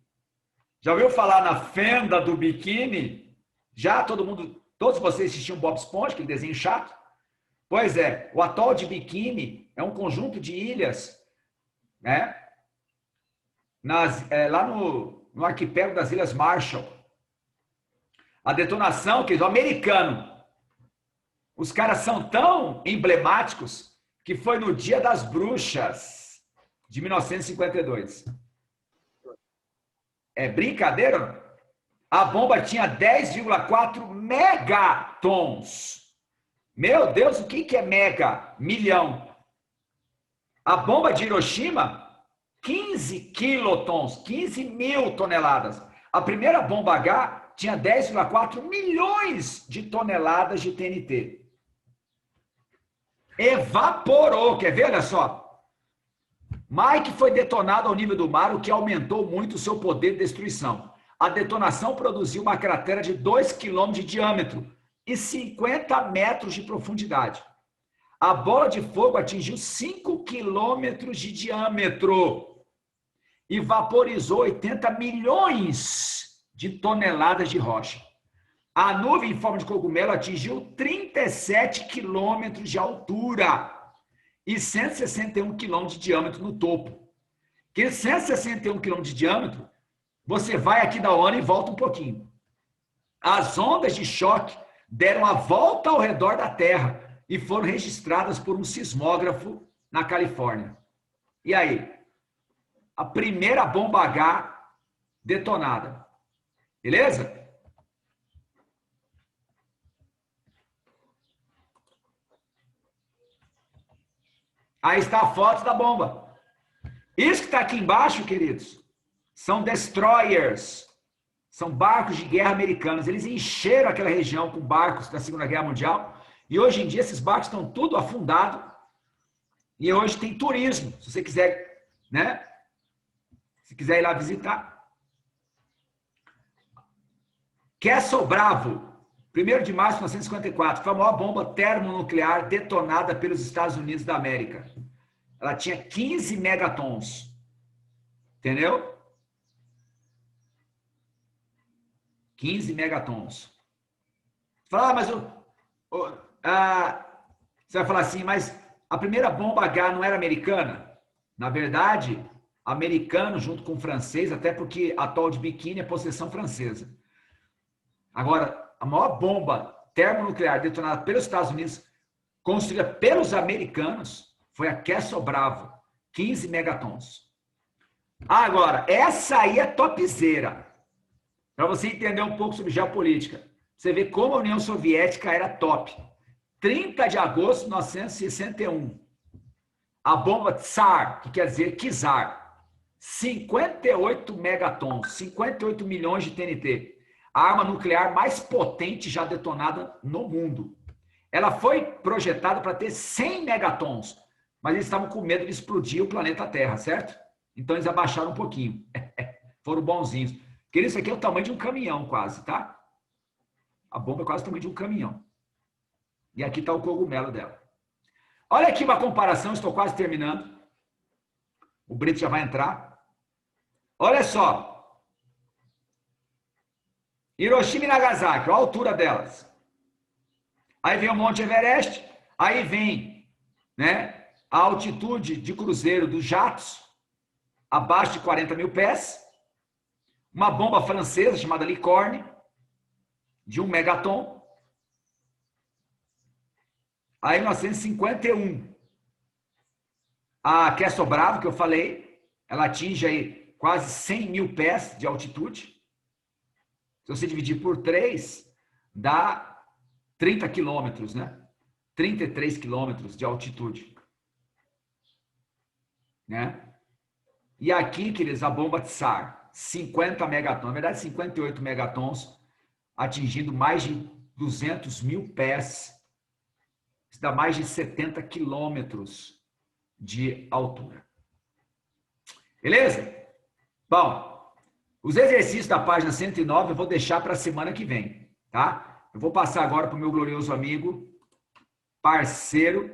Já ouviu falar na fenda do Bikini? Já todos vocês assistiam Bob Esponja, aquele desenho chato? Pois é, o atol de Bikini é um conjunto de ilhas, né? Lá no arquipélago das Ilhas Marshall. A detonação, que o americano, os caras são tão emblemáticos que foi no Dia das Bruxas de 1952. É brincadeira? A bomba tinha 10,4 megatons. Meu Deus, o que é mega? Milhão. A bomba de Hiroshima, 15 quilotons, 15 mil toneladas. A primeira bomba H tinha 10,4 milhões de toneladas de TNT. Evaporou, quer ver? Olha só. Mike foi detonado ao nível do mar, o que aumentou muito o seu poder de destruição. A detonação produziu uma cratera de 2 km de diâmetro e 50 metros de profundidade. A bola de fogo atingiu 5 quilômetros de diâmetro e vaporizou 80 milhões de toneladas de rocha. A nuvem em forma de cogumelo atingiu 37 quilômetros de altura e 161 quilômetros de diâmetro no topo. Que 161 quilômetros de diâmetro, você vai aqui da ONU e volta um pouquinho. As ondas de choque deram a volta ao redor da Terra e foram registradas por um sismógrafo na Califórnia. E aí? A primeira bomba H detonada. Beleza? Aí está a foto da bomba. Isso que está aqui embaixo, queridos, são destroyers. São barcos de guerra americanos. Eles encheram aquela região com barcos da Segunda Guerra Mundial. E hoje em dia esses barcos estão tudo afundados. E hoje tem turismo. Se você quiser, né? Se quiser ir lá visitar. Castle Bravo, 1º de março de 1954, foi a maior bomba termonuclear detonada pelos Estados Unidos da América. Ela tinha 15 megatons. Entendeu? 15 megatons. Fala, mas você vai falar assim, mas a primeira bomba H não era americana? Na verdade, americano junto com o francês, até porque atol de Bikini é possessão francesa. Agora, a maior bomba termonuclear detonada pelos Estados Unidos, construída pelos americanos, foi a Castle Bravo, 15 megatons. Agora, essa aí é topzera. Para você entender um pouco sobre geopolítica. Você vê como a União Soviética era top. 30 de agosto de 1961. A bomba Tsar, que quer dizer Czar. 58 megatons, 58 milhões de TNT. A arma nuclear mais potente já detonada no mundo. Ela foi projetada para ter 100 megatons, mas eles estavam com medo de explodir o planeta Terra, certo? Então eles abaixaram um pouquinho. Foram bonzinhos. Porque isso aqui é o tamanho de um caminhão quase, tá? A bomba é quase o tamanho de um caminhão. E aqui está o cogumelo dela. Olha aqui uma comparação, estou quase terminando. O Brito já vai entrar. Olha só. Hiroshima e Nagasaki, olha a altura delas. Aí vem o Monte Everest, aí vem, né, a altitude de cruzeiro dos jatos, abaixo de 40 mil pés. Uma bomba francesa chamada Licorne, de 1 megaton. Aí, em 1951, a Castle Bravo, que eu falei, ela atinge aí quase 100 mil pés de altitude. Se você dividir por 3, dá 30 quilômetros, né? 33 quilômetros de altitude. Né? E aqui, queridos, a bomba Tsar, 50 megatons, na verdade 58 megatons, atingindo mais de 200 mil pés. Isso dá mais de 70 quilômetros de altura. Beleza? Bom, os exercícios da página 109 eu vou deixar para a semana que vem, tá? Eu vou passar agora para o meu glorioso amigo, parceiro,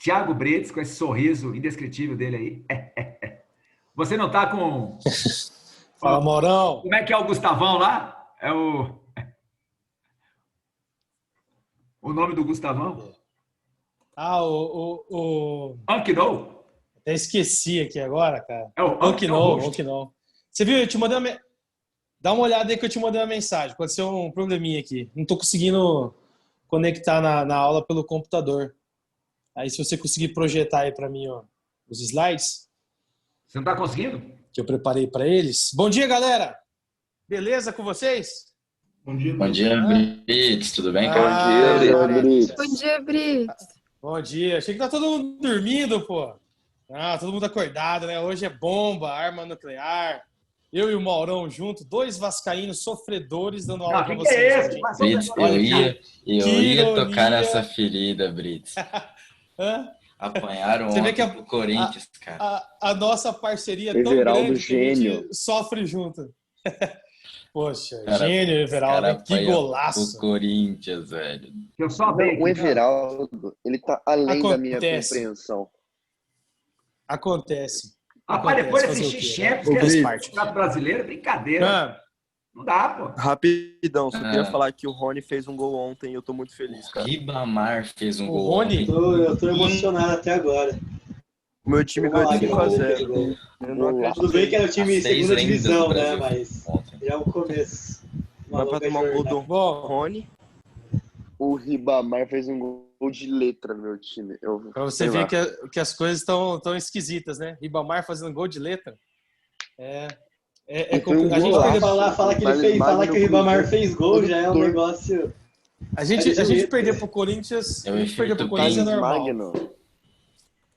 Thiago Bretes, com esse sorriso indescritível dele aí. Você não tá com... Fala, Maurão. Como é que é o Gustavão lá? É o nome do Gustavão? Ankno? Até esqueci aqui agora, cara. É o Ankno. Você viu? Eu te mandei uma... Dá uma olhada aí que eu te mandei uma mensagem. Aconteceu um probleminha aqui. Não tô conseguindo conectar na aula pelo computador. Aí se você conseguir projetar aí para mim, ó, os slides. Você não tá conseguindo? Que eu preparei para eles. Bom dia, galera! Beleza com vocês? Bom dia, Bom dia, Brits. Tudo bem, cara? Brits. Bom dia, Brits. Bom dia. Achei que tá todo mundo dormindo, pô. Todo mundo acordado, né? Hoje é bomba, arma nuclear. Eu e o Maurão junto, 2 vascaínos sofredores dando aula para vocês. Brits, eu ia tocar nessa ferida, Brits. Apanharam ontem pro Corinthians, cara. A nossa parceria é tão Everaldo grande gênio. que a gente sofre junto. Poxa, Cara, gênio, Everaldo. Que golaço. O Corinthians, velho. Eu só bem. O Everaldo, ele tá além da minha Acontece. compreensão. Acontece. Rapaz, depois Acontece, desse fazer o quê, Champions, né? que Faz é parte. campeonato brasileiro, brincadeira. Não dá, pô. Rapidão, só queria falar que o Rony fez um gol ontem e eu tô muito feliz, cara. Ribamar fez um O gol. Rony? Eu tô emocionado até agora. O meu time ganhou de 5-0. Eu não acredito. Tudo bem que era o time em segunda divisão, né? Mas Ontem. já é o começo. Vai pra tomar um gol do Bom, Rony. O Ribamar fez um gol de letra no meu time. pra você ver que as coisas estão tão esquisitas, né? Ribamar fazendo gol de letra. Foi um A gente golaço. perdeu, Fala que ele fez, fala que o Ribamar fez gol, já é um Doutor. negócio. a gente perdeu pro Corinthians. Eu A gente perdeu pro efeito Corinthians é Pim. normal. Magno.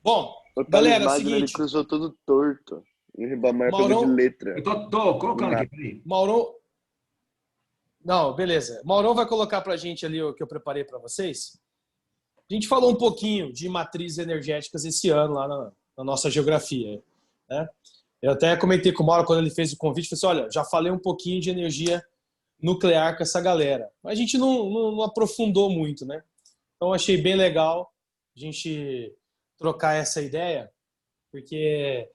Bom, O galera, é o Magno, ele seguinte. cruzou todo torto. E o Ribamar Maurão- pegou de letra. Eu tô colocando aqui, peraí. Maurão. Não, beleza. Maurão vai colocar pra gente ali o que eu preparei pra vocês. A gente falou um pouquinho de matrizes energéticas esse ano lá na nossa geografia, né? Eu até comentei com o Mauro quando ele fez o convite, falei assim, olha, já falei um pouquinho de energia nuclear com essa galera. Mas a gente não aprofundou muito, né? Então achei bem legal a gente trocar essa ideia, porque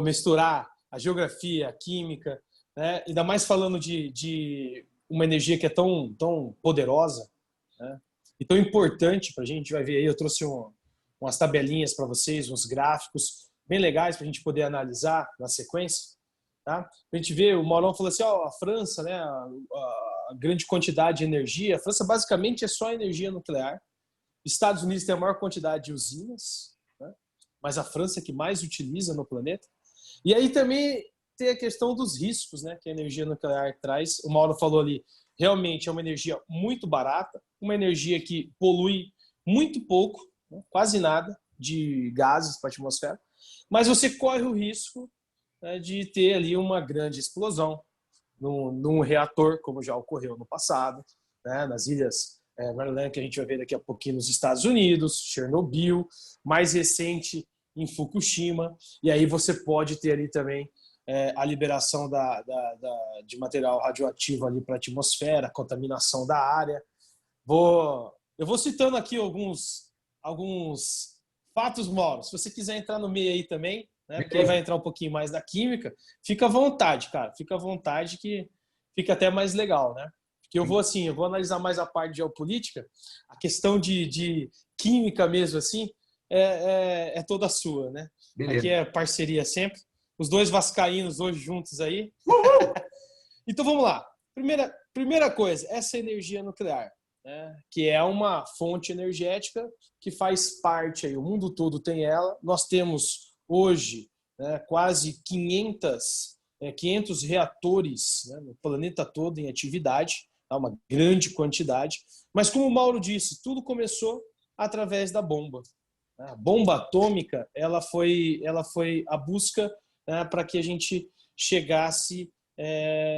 misturar a geografia, a química, né? Ainda mais falando de uma energia que é tão poderosa, né? E tão importante para a gente vai ver aí, eu trouxe umas tabelinhas para vocês, uns gráficos bem legais para a gente poder analisar na sequência, tá? A gente vê, o Maurão falou assim, a França, né, a grande quantidade de energia, a França basicamente é só energia nuclear, Estados Unidos tem a maior quantidade de usinas, né? Mas a França é que mais utiliza no planeta. E aí também tem a questão dos riscos, né, que a energia nuclear traz. O Mauro falou ali, realmente é uma energia muito barata, uma energia que polui muito pouco, né, quase nada de gases para a atmosfera, mas você corre o risco, né, de ter ali uma grande explosão num reator, como já ocorreu no passado, né, nas ilhas Maryland, que a gente vai ver daqui a pouquinho nos Estados Unidos, Chernobyl, mais recente em Fukushima, e aí você pode ter ali também a liberação de material radioativo ali para a atmosfera, a contaminação da área. Eu vou citando aqui alguns fatos, Mauro. Se você quiser entrar no meio aí também, né, porque aí vai entrar um pouquinho mais da química, fica à vontade, cara. Fica à vontade que fica até mais legal, né? Porque eu vou analisar mais a parte de geopolítica, a questão de química mesmo, assim, é toda sua, né? Beleza. Aqui é parceria sempre. Os 2 vascaínos hoje juntos aí. Então vamos lá. Primeira coisa, essa energia nuclear, né, que é uma fonte energética que faz parte aí, o mundo todo tem ela. Nós temos hoje, né, quase 500 reatores, né, no planeta todo em atividade, tá, uma grande quantidade. Mas como o Mauro disse, tudo começou através da bomba. A bomba atômica, ela foi a busca, né, para que a gente chegasse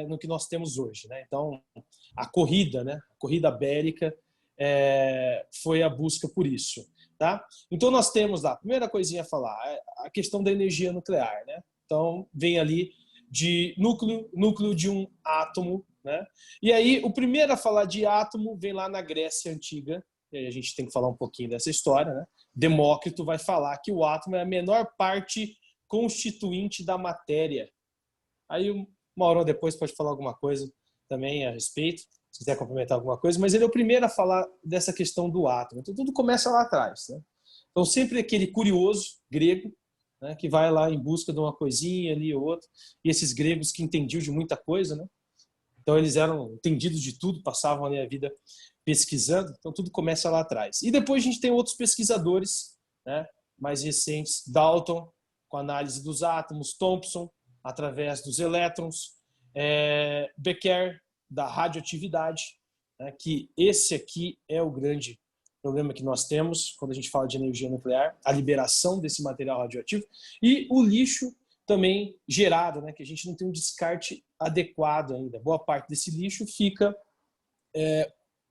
no que nós temos hoje, né? Então, a corrida bélica, foi a busca por isso. Tá? Então nós temos lá, a primeira coisinha a falar, a questão da energia nuclear. Né? Então vem ali de núcleo de um átomo. Né? E aí o primeiro a falar de átomo vem lá na Grécia Antiga, e aí a gente tem que falar um pouquinho dessa história. Né? Demócrito vai falar que o átomo é a menor parte constituinte da matéria. Aí o Mauro depois pode falar alguma coisa também a respeito, se quiser complementar alguma coisa, mas ele é o primeiro a falar dessa questão do átomo. Então tudo começa lá atrás. Né? Então sempre aquele curioso grego, né, que vai lá em busca de uma coisinha ali ou outra, e esses gregos que entendiam de muita coisa, né? Então eles eram entendidos de tudo, passavam ali a vida pesquisando, então tudo começa lá atrás. E depois a gente tem outros pesquisadores, né, mais recentes, Dalton, com a análise dos átomos, Thomson, através dos elétrons, Becker, da radioatividade, né, que esse aqui é o grande problema que nós temos quando a gente fala de energia nuclear, a liberação desse material radioativo, e o lixo também gerado, né, que a gente não tem um descarte adequado ainda. Boa parte desse lixo fica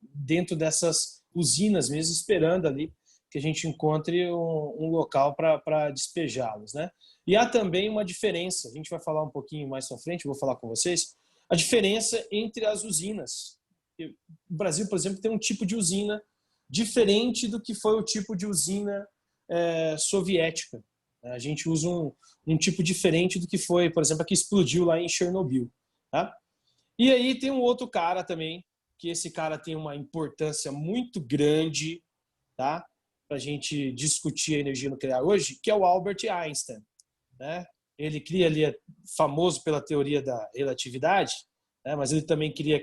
dentro dessas usinas mesmo, esperando ali que a gente encontre um local para despejá-los. Né? E há também uma diferença, a gente vai falar um pouquinho mais à frente, eu vou falar com vocês, a diferença entre as usinas. O Brasil, por exemplo, tem um tipo de usina diferente do que foi o tipo de usina soviética. A gente usa um tipo diferente do que foi, por exemplo, a que explodiu lá em Chernobyl. Tá? E aí tem um outro cara também, que esse cara tem uma importância muito grande, tá? Para a gente discutir a energia nuclear hoje, que é o Albert Einstein. Né? Ele cria ali, famoso pela teoria da relatividade, né? Mas ele também cria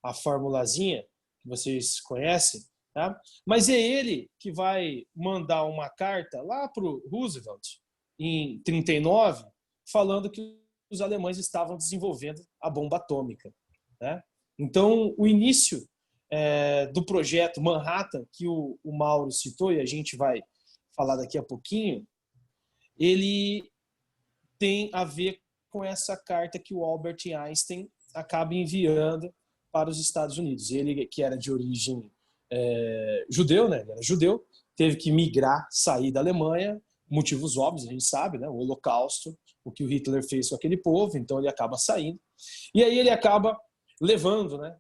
a formulazinha que vocês conhecem. Tá? Mas é ele que vai mandar uma carta lá para o Roosevelt, em 1939, falando que os alemães estavam desenvolvendo a bomba atômica. Né? Então, o início do projeto Manhattan, que o Mauro citou, e a gente vai falar daqui a pouquinho, ele tem a ver com essa carta que o Albert Einstein acaba enviando para os Estados Unidos. Ele, que era de origem judeu, né? Ele era judeu, teve que migrar, sair da Alemanha, motivos óbvios, a gente sabe, né? O Holocausto, o que o Hitler fez com aquele povo, então ele acaba saindo. E aí ele acaba levando, né,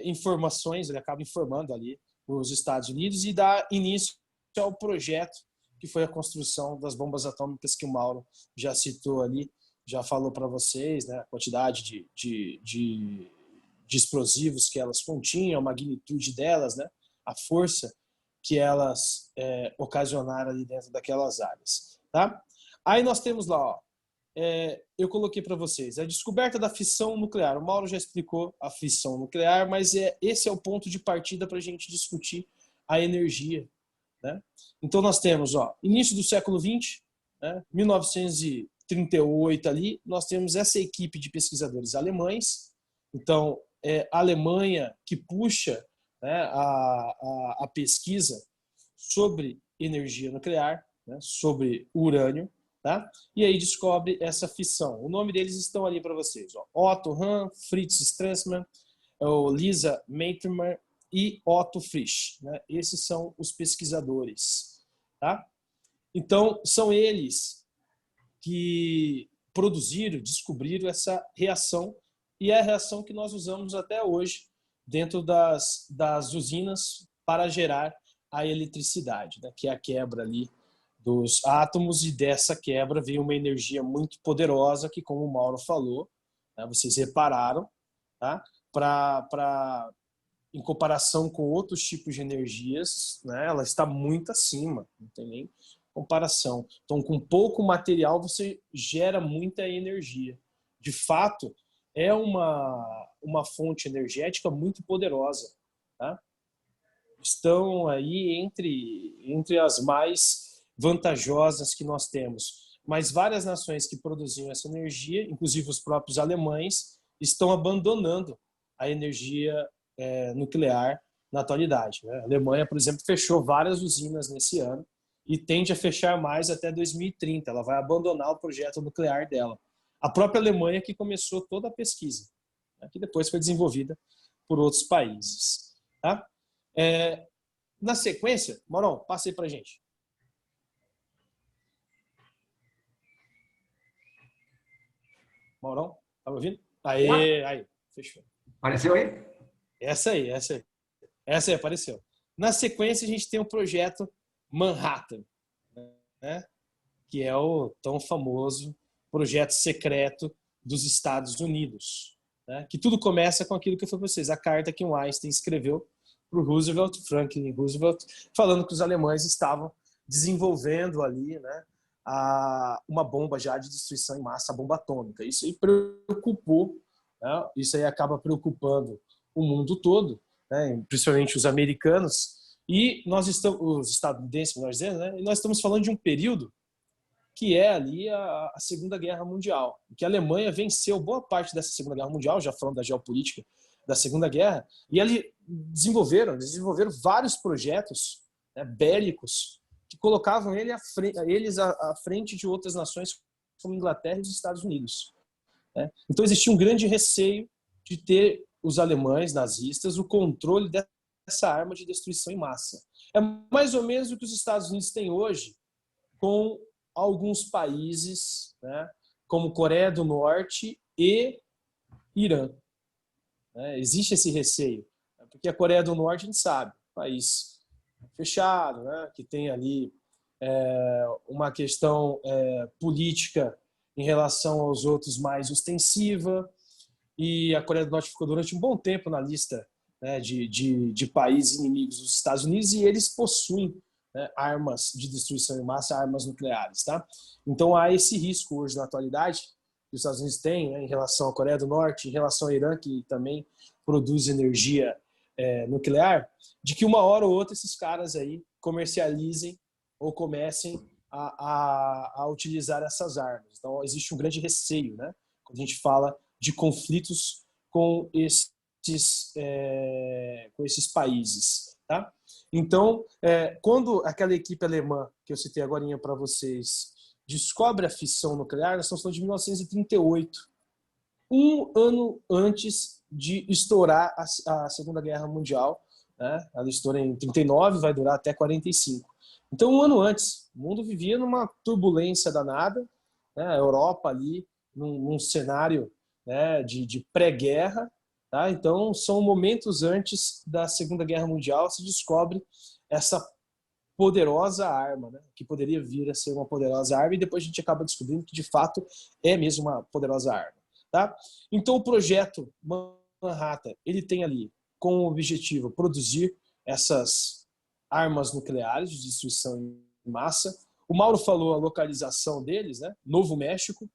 informações, ele acaba informando ali os Estados Unidos e dá início ao projeto que foi a construção das bombas atômicas que o Mauro já citou ali, já falou para vocês, né? A quantidade de explosivos que elas continham, a magnitude delas, né? A força que elas ocasionaram ali dentro daquelas áreas. Tá? Aí nós temos lá, ó, eu coloquei para vocês, a descoberta da fissão nuclear. O Mauro já explicou a fissão nuclear, mas esse é o ponto de partida para a gente discutir a energia. Né? Então nós temos, ó, início do século XX, né? 1938 ali, nós temos essa equipe de pesquisadores alemães. Então, a Alemanha que puxa, né, a pesquisa sobre energia nuclear, né, sobre urânio, tá? E aí descobre essa fissão. O nome deles estão ali para vocês. Ó. Otto Hahn, Fritz Strassmann, Lisa Meitner e Otto Frisch. Né? Esses são os pesquisadores. Tá? Então, são eles que produziram, descobriram essa reação, e é a reação que nós usamos até hoje dentro das usinas para gerar a eletricidade, né? Que é a quebra ali dos átomos, e dessa quebra vem uma energia muito poderosa que, como o Mauro falou, né, vocês repararam, tá? Em comparação com outros tipos de energias, né, ela está muito acima, não tem nem comparação. Então, com pouco material, você gera muita energia. De fato, é uma fonte energética muito poderosa. Tá? Estão aí entre as mais vantajosas que nós temos. Mas várias nações que produziam essa energia, inclusive os próprios alemães, estão abandonando a energia nuclear na atualidade. Né? A Alemanha, por exemplo, fechou várias usinas nesse ano e tende a fechar mais até 2030. Ela vai abandonar o projeto nuclear dela. A própria Alemanha que começou toda a pesquisa, né, que depois foi desenvolvida por outros países. Tá? Na sequência, Maurão, passa aí pra gente. Maurão, tá me ouvindo? Aí, fechou. Apareceu aí? Essa aí apareceu. Na sequência, a gente tem o projeto Manhattan, né? Que é o tão famoso projeto secreto dos Estados Unidos, né? Que tudo começa com aquilo que eu falei para vocês, a carta que o Einstein escreveu para o Roosevelt, Franklin Roosevelt, falando que os alemães estavam desenvolvendo ali, né, uma bomba já de destruição em massa, a bomba atômica. Isso aí preocupou, né? Isso aí acaba preocupando o mundo todo, né, principalmente os americanos, e nós estamos, os estadunidenses, nós dizemos, né, e nós estamos falando de um período que é ali a Segunda Guerra Mundial, que a Alemanha venceu boa parte dessa Segunda Guerra Mundial, já falando da geopolítica da Segunda Guerra, e eles desenvolveram vários projetos, né, bélicos que colocavam eles à frente de outras nações como Inglaterra e os Estados Unidos, né? Então existia um grande receio de ter os alemães nazistas o controle dessa arma de destruição em massa. É mais ou menos o que os Estados Unidos têm hoje com alguns países, né, como Coreia do Norte e Irã. Existe esse receio, porque a Coreia do Norte, a gente sabe, país fechado, né, que tem ali uma questão política em relação aos outros mais ostensiva, e a Coreia do Norte ficou durante um bom tempo na lista, né, de países inimigos dos Estados Unidos, e eles possuem, né, armas de destruição em massa, armas nucleares. Tá? Então há esse risco hoje na atualidade que os Estados Unidos têm, né, em relação à Coreia do Norte, em relação ao Irã, que também produz energia nuclear, de que uma hora ou outra esses caras aí comercializem ou comecem a utilizar essas armas. Então existe um grande receio, né, quando a gente fala de conflitos com esses países. Tá? Então, quando aquela equipe alemã que eu citei agora para vocês descobre a fissão nuclear, nós estamos falando de 1938, um ano antes de estourar a Segunda Guerra Mundial, né? Ela estoura em 39, vai durar até 45. Então, um ano antes, o mundo vivia numa turbulência danada, né? A Europa ali, num cenário, né, de pré-guerra. Tá? Então, são momentos antes da Segunda Guerra Mundial, se descobre essa poderosa arma, né, que poderia vir a ser uma poderosa arma, e depois a gente acaba descobrindo que, de fato, é mesmo uma poderosa arma. Tá? Então, o projeto Manhattan, ele tem ali como objetivo produzir essas armas nucleares de destruição em massa. O Mauro falou a localização deles, né? Novo México,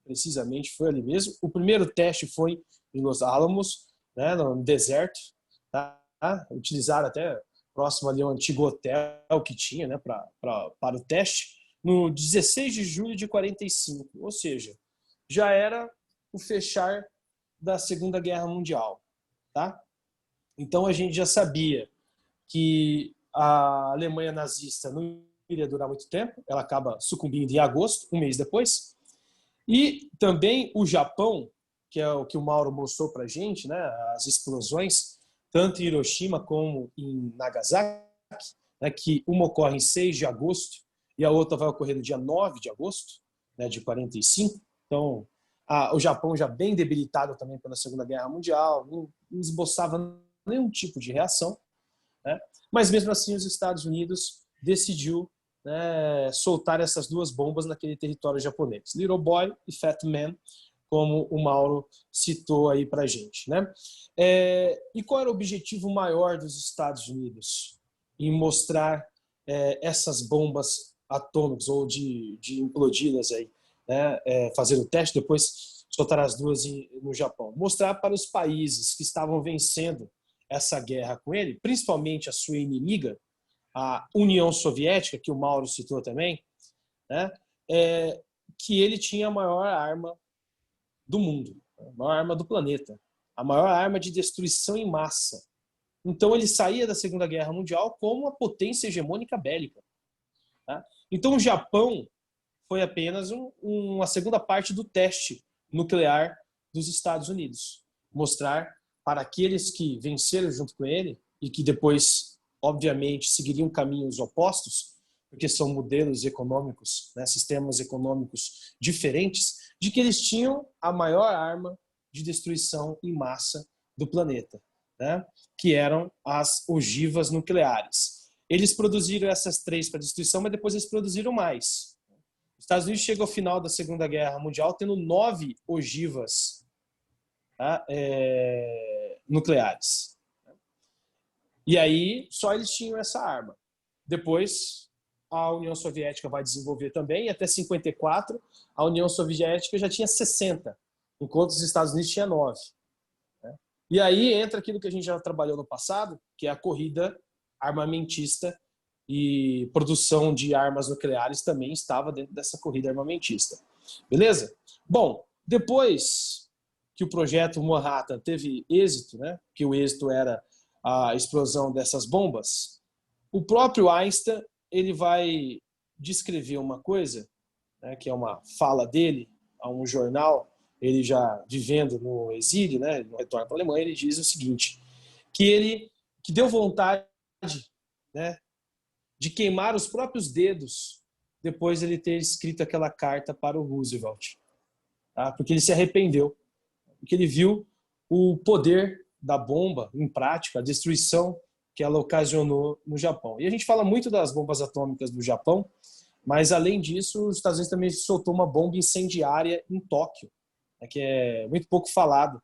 precisamente, foi ali mesmo. O primeiro teste foi em Los Alamos, né, no deserto, tá? Utilizaram até próximo ali ao antigo hotel que tinha, né, para o teste, no 16 de julho de 45, ou seja, já era o fechar da Segunda Guerra Mundial. Tá? Então a gente já sabia que a Alemanha nazista não iria durar muito tempo, ela acaba sucumbindo em agosto, um mês depois, e também o Japão, que é o que o Mauro mostrou para a gente, né, as explosões, tanto em Hiroshima como em Nagasaki, né, que uma ocorre em 6 de agosto e a outra vai ocorrer no dia 9 de agosto, né, de 45. Então, o Japão já bem debilitado também pela Segunda Guerra Mundial, não esboçava nenhum tipo de reação, né, mas mesmo assim os Estados Unidos decidiu, né, soltar essas duas bombas naquele território japonês, Little Boy e Fat Man, como o Mauro citou aí para a gente, né? E qual era o objetivo maior dos Estados Unidos em mostrar essas bombas atômicas ou de implodi-las aí, né? Fazer o teste, depois soltar as duas no Japão? Mostrar para os países que estavam vencendo essa guerra com ele, principalmente a sua inimiga, a União Soviética, que o Mauro citou também, né? Que ele tinha a maior arma do mundo, a maior arma do planeta, a maior arma de destruição em massa. Então ele saía da Segunda Guerra Mundial como uma potência hegemônica bélica. Tá? Então o Japão foi apenas uma segunda parte do teste nuclear dos Estados Unidos. Mostrar para aqueles que venceram junto com ele e que depois, obviamente, seguiriam caminhos opostos, porque são modelos econômicos, né, sistemas econômicos diferentes, de que eles tinham a maior arma de destruição em massa do planeta, né, que eram as ogivas nucleares. Eles produziram essas 3 para destruição, mas depois eles produziram mais. Os Estados Unidos chegou ao final da Segunda Guerra Mundial tendo 9 ogivas, tá, nucleares. E aí, só eles tinham essa arma. Depois, a União Soviética vai desenvolver também, e até 54, a União Soviética já tinha 60, enquanto os Estados Unidos tinha 9. Né? E aí entra aquilo que a gente já trabalhou no passado, que é a corrida armamentista, e produção de armas nucleares também estava dentro dessa corrida armamentista. Beleza? Bom, depois que o projeto Manhattan teve êxito, né, que o êxito era a explosão dessas bombas, o próprio Einstein ele vai descrever uma coisa, né, que é uma fala dele a um jornal, ele já vivendo no exílio, né, no retorno para a Alemanha, ele diz o seguinte, que deu vontade, né, de queimar os próprios dedos depois de ele ter escrito aquela carta para o Roosevelt, tá? Porque ele se arrependeu, porque ele viu o poder da bomba em prática, a destruição que ela ocasionou no Japão. E a gente fala muito das bombas atômicas do Japão, mas além disso, os Estados Unidos também soltou uma bomba incendiária em Tóquio, né, que é muito pouco falado.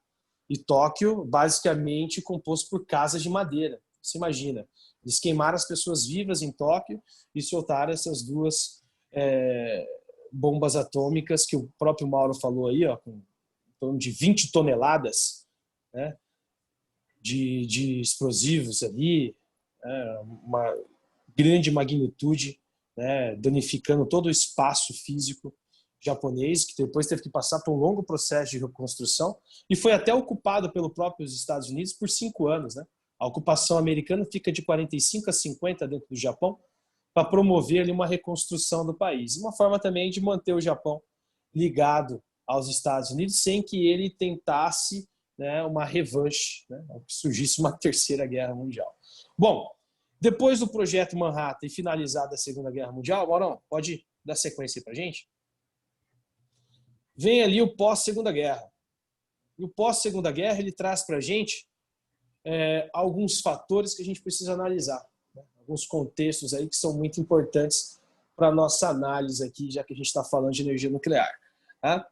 E Tóquio, basicamente, composto por casas de madeira. Você imagina, eles queimaram as pessoas vivas em Tóquio e soltaram essas 2 bombas atômicas que o próprio Mauro falou aí, ó, com em torno de 20 toneladas, né, de explosivos ali, uma grande magnitude, né, danificando todo o espaço físico japonês, que depois teve que passar por um longo processo de reconstrução e foi até ocupado pelos próprios Estados Unidos por 5 anos, né? A ocupação americana fica de 45 a 50 dentro do Japão para promover ali uma reconstrução do país. Uma forma também de manter o Japão ligado aos Estados Unidos sem que ele tentasse, né, uma revanche, né, que surgisse uma terceira guerra mundial. Bom, depois do projeto Manhattan e finalizada a Segunda Guerra Mundial, Maurão, pode dar sequência aí para a gente? Vem ali o pós-Segunda Guerra. E o pós-Segunda Guerra ele traz para a gente alguns fatores que a gente precisa analisar, né? Alguns contextos aí que são muito importantes para a nossa análise aqui, já que a gente está falando de energia nuclear. Tá?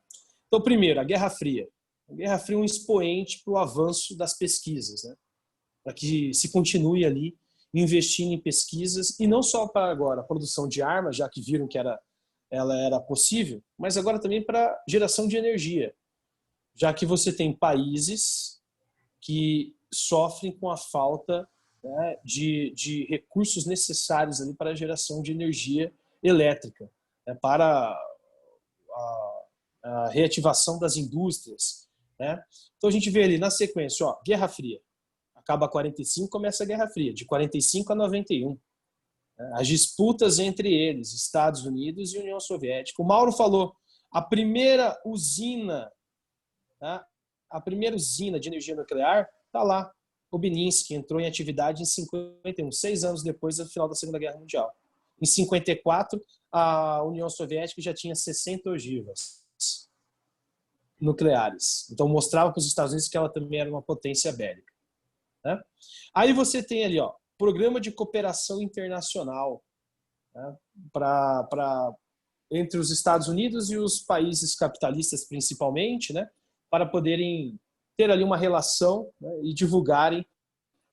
Então, primeiro, a Guerra Fria. A Guerra Fria é um expoente para o avanço das pesquisas, né? Para que se continue ali investindo em pesquisas, e não só para agora a produção de armas, já que viram que ela era possível, mas agora também para geração de energia, já que você tem países que sofrem com a falta, né, de recursos necessários ali para a geração de energia elétrica, né, para a reativação das indústrias, né? Então a gente vê ali na sequência, ó, Guerra Fria, acaba 45, começa a Guerra Fria, de 45 a 91. As disputas entre eles, Estados Unidos e União Soviética. O Mauro falou, a primeira usina, tá? A primeira usina de energia nuclear está lá. Obninsk entrou em atividade em 51, 6 anos depois do final da Segunda Guerra Mundial. Em 54, a União Soviética já tinha 60 ogivas nucleares. Então mostrava para os Estados Unidos que ela também era uma potência bélica, né? Aí você tem ali, ó, Programa de Cooperação Internacional, né, entre os Estados Unidos e os países capitalistas principalmente, né, para poderem ter ali uma relação, né, e divulgarem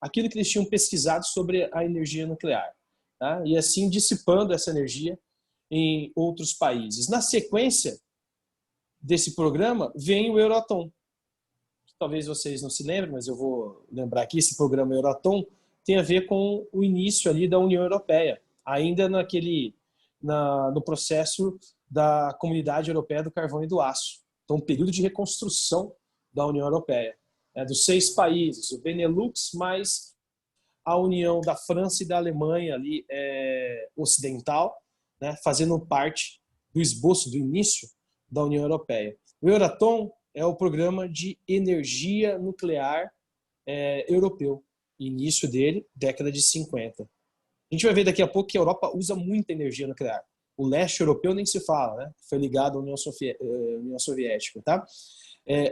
aquilo que eles tinham pesquisado sobre a energia nuclear, tá? E assim dissipando essa energia em outros países. Na sequência desse programa vem o Euratom. Talvez vocês não se lembrem, mas eu vou lembrar aqui, esse programa Euratom tem a ver com o início ali da União Europeia, ainda no processo da Comunidade Europeia do Carvão e do Aço. Então, um período de reconstrução da União Europeia, né, dos 6 países, o Benelux, mais a união da França e da Alemanha ali, ocidental, né, fazendo parte do esboço, do início da União Europeia. O Euratom é o programa de energia nuclear europeu. início dele, década de 50. A gente vai ver daqui a pouco que a Europa usa muita energia nuclear. O leste europeu nem se fala, né? Foi ligado à União Soviética, tá?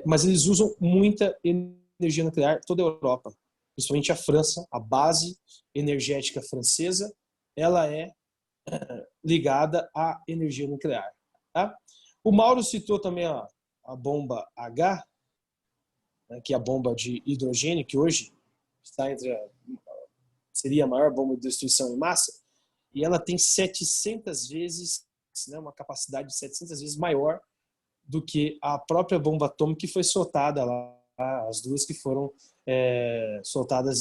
Mas eles usam muita energia nuclear, toda a Europa, principalmente a França. A base energética francesa, ela é ligada à energia nuclear, tá? O Mauro citou também a bomba H, né, que é a bomba de hidrogênio, que hoje está seria a maior bomba de destruição em massa, e ela tem 700 vezes, né, uma capacidade de 700 vezes maior do que a própria bomba atômica que foi soltada lá, as duas que foram soltadas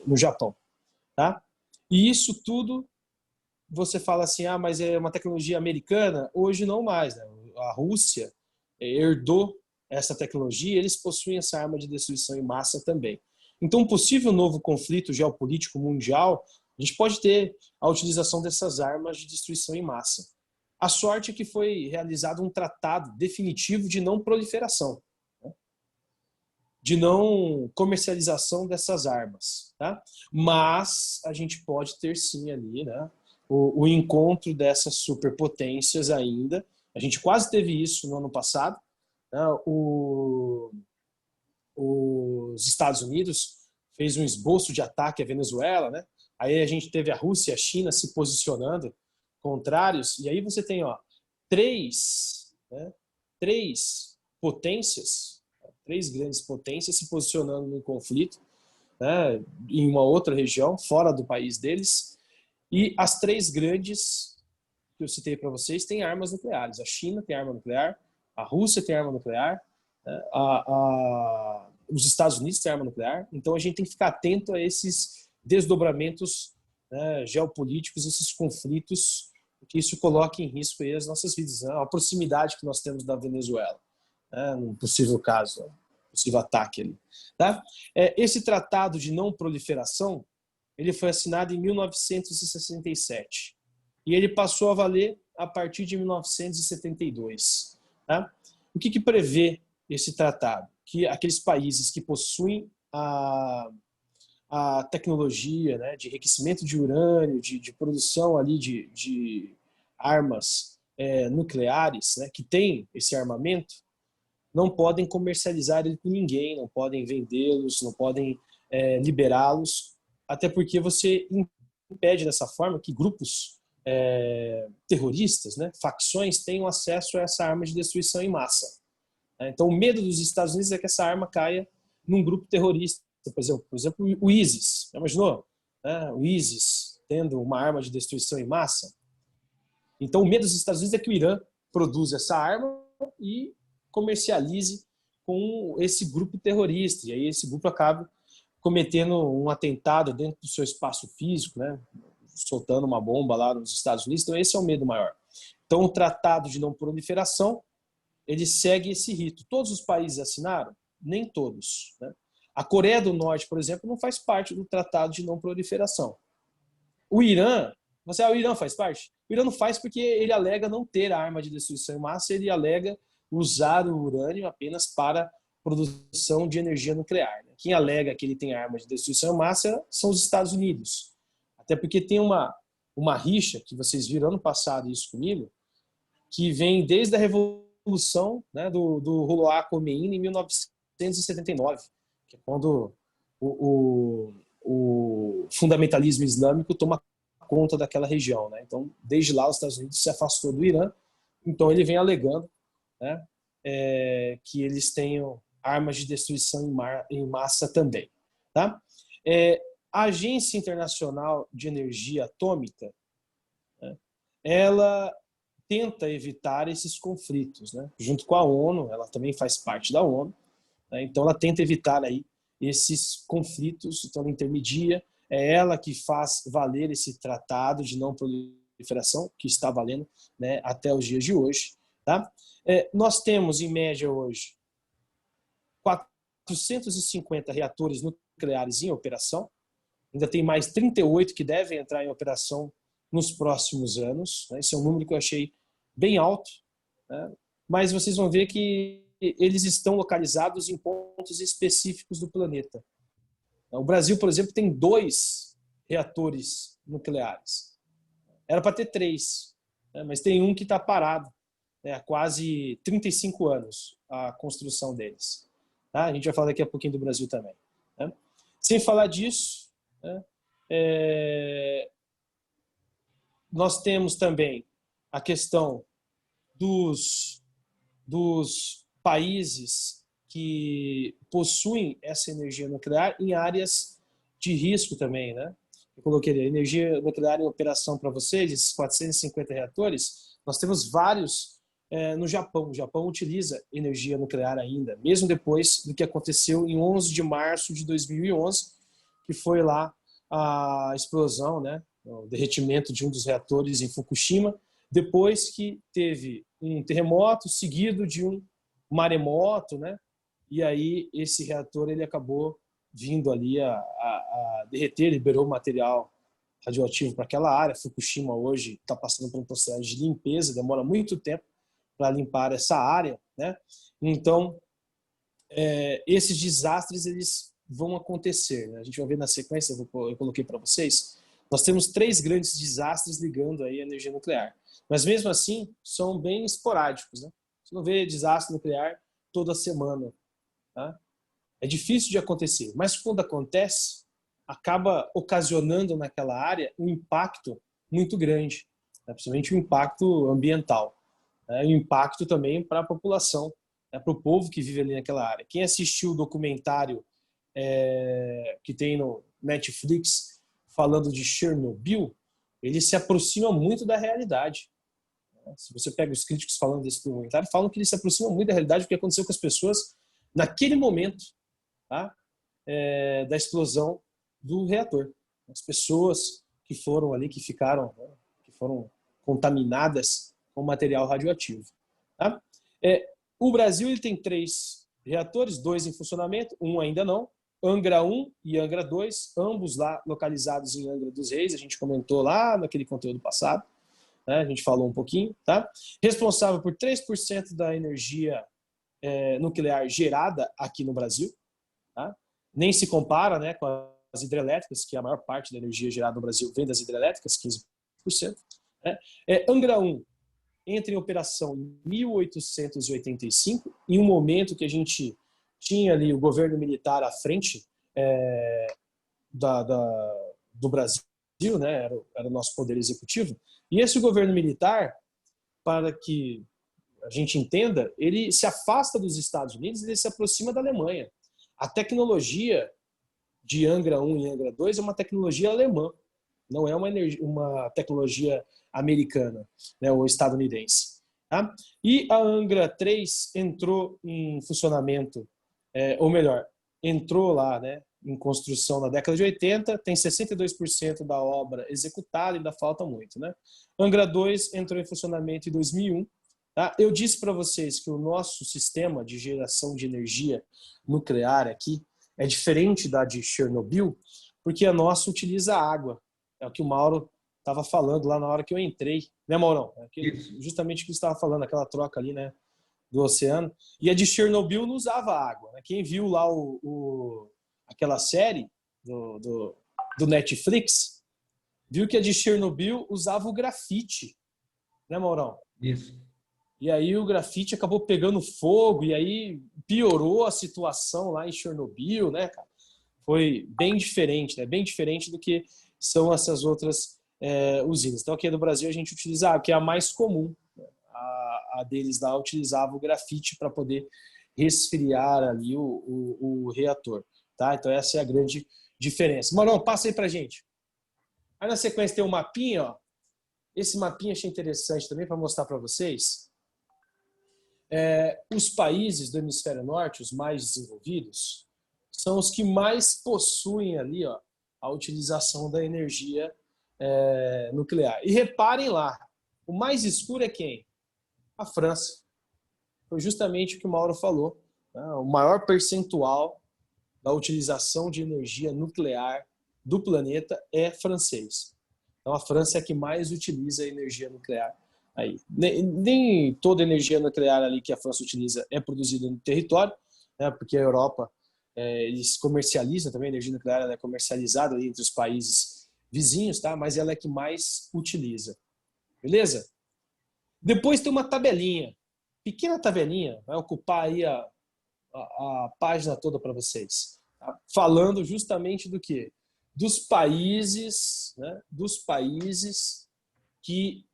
no Japão, tá? E isso tudo, você fala assim, mas é uma tecnologia americana? Hoje não mais, né? A Rússia herdou essa tecnologia, eles possuem essa arma de destruição em massa também. Então, um possível novo conflito geopolítico mundial, a gente pode ter a utilização dessas armas de destruição em massa. A sorte é que foi realizado um tratado definitivo de não proliferação, né? De não comercialização dessas armas, tá? Mas a gente pode ter sim ali, né, o encontro dessas superpotências ainda. A gente quase teve isso no ano passado, né? Os Estados Unidos fez um esboço de ataque à Venezuela, né? Aí a gente teve a Rússia e a China se posicionando contrários, e aí você tem três potências, três grandes potências se posicionando no conflito, né, em uma outra região, fora do país deles, e as três grandes que eu citei para vocês têm armas nucleares. A China tem arma nuclear, a Rússia tem arma nuclear, né, os Estados Unidos têm arma nuclear. Então a gente tem que ficar atento a esses desdobramentos, né, geopolíticos, esses conflitos, que isso coloca em risco aí as nossas vidas, né? A proximidade que nós temos da Venezuela, né, num possível caso, né, possível ataque ali, tá? Esse tratado de não proliferação, ele foi assinado em 1967 e ele passou a valer a partir de 1972, tá? O que prevê esse tratado? Que aqueles países que possuem a tecnologia, né, de enriquecimento de urânio, de produção ali de armas nucleares, né, que tem esse armamento, não podem comercializar ele com ninguém, não podem vendê-los, não podem liberá-los, até porque você impede dessa forma que grupos terroristas, né, facções, tenham acesso a essa arma de destruição em massa. Então, o medo dos Estados Unidos é que essa arma caia num grupo terrorista. Por exemplo, o ISIS. Já imaginou? O ISIS tendo uma arma de destruição em massa? Então, o medo dos Estados Unidos é que o Irã produza essa arma e comercialize com esse grupo terrorista. E aí esse grupo acaba cometendo um atentado dentro do seu espaço físico, né? Soltando uma bomba lá nos Estados Unidos. Então, esse é o medo maior. Então, o Tratado de Não Proliferação, ele segue esse rito. Todos os países assinaram? Nem todos, né? A Coreia do Norte, por exemplo, não faz parte do Tratado de Não Proliferação. O Irã, o Irã faz parte? O Irã não faz porque ele alega não ter a arma de destruição em massa, ele alega usar o urânio apenas para produção de energia nuclear. Quem alega que ele tem arma de destruição em massa são os Estados Unidos. Até porque tem uma rixa, que vocês viram ano passado isso comigo, que vem desde a revolução, né, do Ruhollah Khomeini em 1979. Que é quando o fundamentalismo islâmico toma conta daquela região, né? Então, desde lá, os Estados Unidos se afastou do Irã. Então, ele vem alegando, né, que eles tenham armas de destruição em massa também, tá? A Agência Internacional de Energia Atômica, né, ela tenta evitar esses conflitos, né? Junto com a ONU, ela também faz parte da ONU. Então, ela tenta evitar aí esses conflitos, então ela intermedia, é ela que faz valer esse tratado de não proliferação, que está valendo, né, até os dias de hoje. Tá? Nós temos, em média, hoje, 450 reatores nucleares em operação, ainda tem mais 38 que devem entrar em operação nos próximos anos, né? Esse é um número que eu achei bem alto, né? Mas vocês vão ver que eles estão localizados em pontos específicos do planeta. O Brasil, por exemplo, tem 2 reatores nucleares. Era para ter 3, né? Mas tem um que está parado, né? Há quase 35 anos a construção deles. Tá? A gente vai falar daqui a pouquinho do Brasil também. Né? Sem falar disso, né? Nós temos também a questão dos países que possuem essa energia nuclear em áreas de risco também, né? Eu coloquei a energia nuclear em operação para vocês, esses 450 reatores, nós temos vários no Japão. O Japão utiliza energia nuclear ainda, mesmo depois do que aconteceu em 11 de março de 2011, que foi lá a explosão, né? O derretimento de um dos reatores em Fukushima, depois que teve um terremoto seguido de um maremoto, né? E aí esse reator ele acabou vindo ali a derreter, liberou material radioativo para aquela área. Fukushima hoje está passando por um processo de limpeza, demora muito tempo para limpar essa área, né? Então, esses desastres eles vão acontecer, né? A gente vai ver na sequência, eu coloquei para vocês, nós temos 3 grandes desastres ligando aí a energia nuclear. Mas mesmo assim, são bem esporádicos, né? Você não vê desastre nuclear toda semana, tá? É difícil de acontecer, mas quando acontece, acaba ocasionando naquela área um impacto muito grande, né? Principalmente o impacto ambiental, né? E o impacto também para a população, né? Para o povo que vive ali naquela área. Quem assistiu o documentário que tem no Netflix falando de Chernobyl, ele se aproxima muito da realidade. Se você pega os críticos falando desse documentário, falam que ele se aproxima muito da realidade, porque aconteceu com as pessoas naquele momento, tá? Da explosão do reator. As pessoas que foram ali, que ficaram, né? Que foram contaminadas com material radioativo. Tá? O Brasil ele tem 3 reatores, 2 em funcionamento, um ainda não. Angra 1 e Angra 2, ambos lá localizados em Angra dos Reis, a gente comentou lá naquele conteúdo passado, né? A gente falou um pouquinho, tá? Responsável por 3% da energia nuclear gerada aqui no Brasil, tá? Nem se compara, né, com as hidrelétricas, que a maior parte da energia gerada no Brasil vem das hidrelétricas, 15%. Né? Angra 1 entra em operação em 1885, em um momento que a gente tinha ali o governo militar à frente do Brasil, né? Era o nosso poder executivo. E esse governo militar, para que a gente entenda, ele se afasta dos Estados Unidos e ele se aproxima da Alemanha. A tecnologia de Angra 1 e Angra 2 é uma tecnologia alemã, não é uma tecnologia americana, né, ou estadunidense. Tá? E a Angra 3 entrou em funcionamento, ou melhor, entrou lá, né, em construção na década de 80, tem 62% da obra executada, ainda falta muito. Né? Angra 2 entrou em funcionamento em 2001. Tá? Eu disse para vocês que o nosso sistema de geração de energia nuclear aqui é diferente da de Chernobyl, porque a nossa utiliza água. É o que o Mauro estava falando lá na hora que eu entrei. Né, Maurão? Justamente o que você estava falando, aquela troca ali, né, do oceano. E a de Chernobyl não usava água. Né? Quem viu lá aquela série do Netflix, viu que a de Chernobyl usava o grafite. Né, Maurão? Isso. E aí o grafite acabou pegando fogo e aí piorou a situação lá em Chernobyl, né, cara? Foi bem diferente, né? Bem diferente do que são essas outras usinas. Então aqui no Brasil a gente utiliza a que é a mais comum. Né? A deles lá utilizava o grafite para poder resfriar ali o reator. Tá? Então essa é a grande diferença. Marão, passa aí pra gente. Aí na sequência tem um mapinha, ó. Esse mapinha achei interessante também para mostrar para vocês. Os países do hemisfério norte, os mais desenvolvidos, são os que mais possuem ali, ó, a utilização da energia nuclear. E reparem lá, o mais escuro é quem? A França. Foi justamente o que o Mauro falou. Né? O maior percentual da utilização de energia nuclear do planeta é francês. Então a França é a que mais utiliza a energia nuclear aí. Nem toda a energia nuclear ali que a França utiliza é produzida no território, né, porque a Europa eles comercializam também, a energia nuclear ela é comercializada ali entre os países vizinhos, tá? Mas ela é que mais utiliza. Beleza? Depois tem uma tabelinha, pequena tabelinha, vai ocupar aí a página toda para vocês. Tá? Falando justamente do quê? Dos países, né? Dos países que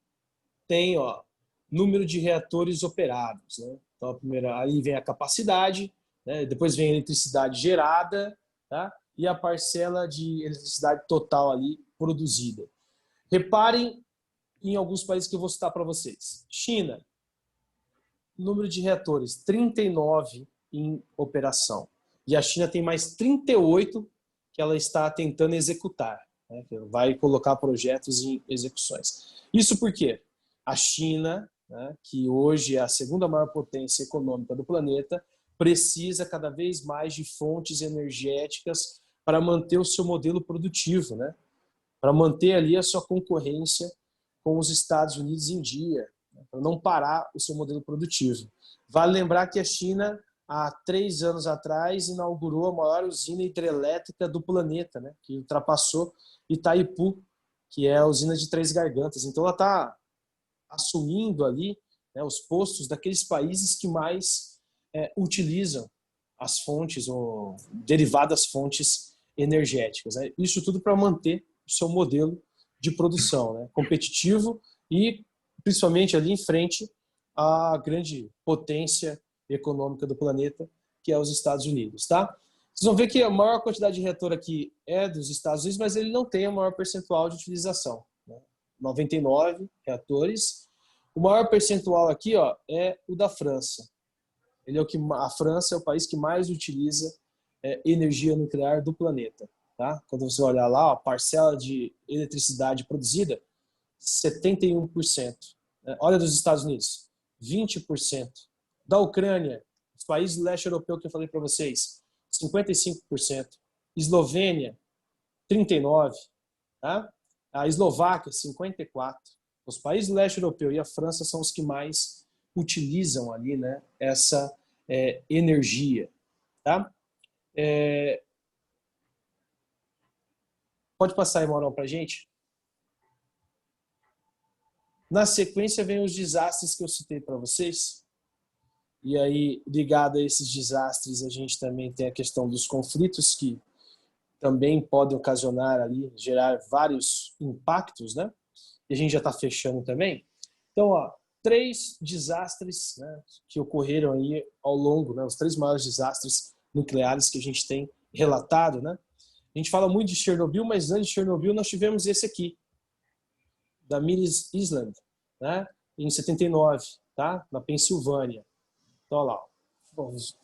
têm, ó, número de reatores operados, né? Então, aí vem a capacidade, né? Depois vem a eletricidade gerada, tá? E a parcela de eletricidade total ali produzida. Reparem em alguns países que eu vou citar para vocês. China, número de reatores, 39 em operação. E a China tem mais 38 que ela está tentando executar, né? Vai colocar projetos em execuções. Isso porque a China, né, que hoje é a segunda maior potência econômica do planeta, precisa cada vez mais de fontes energéticas para manter o seu modelo produtivo, né? Para manter ali a sua concorrência com os Estados Unidos em dia, né? Para não parar o seu modelo produtivo. Vale lembrar que a China, há 3 anos atrás, inaugurou a maior usina hidrelétrica do planeta, né? Que ultrapassou Itaipu, que é a usina de Três Gargantas. Então ela está assumindo ali, né, os postos daqueles países que mais utilizam as fontes ou derivadas fontes energéticas, né? Isso tudo para manter o seu modelo de produção, né, competitivo e principalmente ali em frente à grande potência econômica do planeta, que é os Estados Unidos, tá? Vocês vão ver que a maior quantidade de reator aqui é dos Estados Unidos, mas ele não tem a maior percentual de utilização, né? 99 reatores. O maior percentual aqui, ó, é o da França. A França é o país que mais utiliza energia nuclear do planeta, tá? Quando você olhar lá, a parcela de eletricidade produzida, 71%. Olha dos Estados Unidos, 20%. Da Ucrânia, os países do leste europeu que eu falei para vocês, 55%. Eslovênia, 39%. Tá? A Eslováquia, 54%. Os países do leste europeu e a França são os que mais utilizam ali, né, essa energia. Tá? Pode passar aí, Maurão, para a gente? Na sequência, vem os desastres que eu citei para vocês. E aí, ligado a esses desastres, a gente também tem a questão dos conflitos, que também podem ocasionar ali, gerar vários impactos, né? E a gente já está fechando também. Então, ó, 3 desastres, né, que ocorreram aí ao longo, né, os 3 maiores desastres nucleares que a gente tem relatado, né? A gente fala muito de Chernobyl, mas antes de Chernobyl nós tivemos esse aqui, da Millis Island, né, em 79, tá? Na Pensilvânia. Então, olha lá,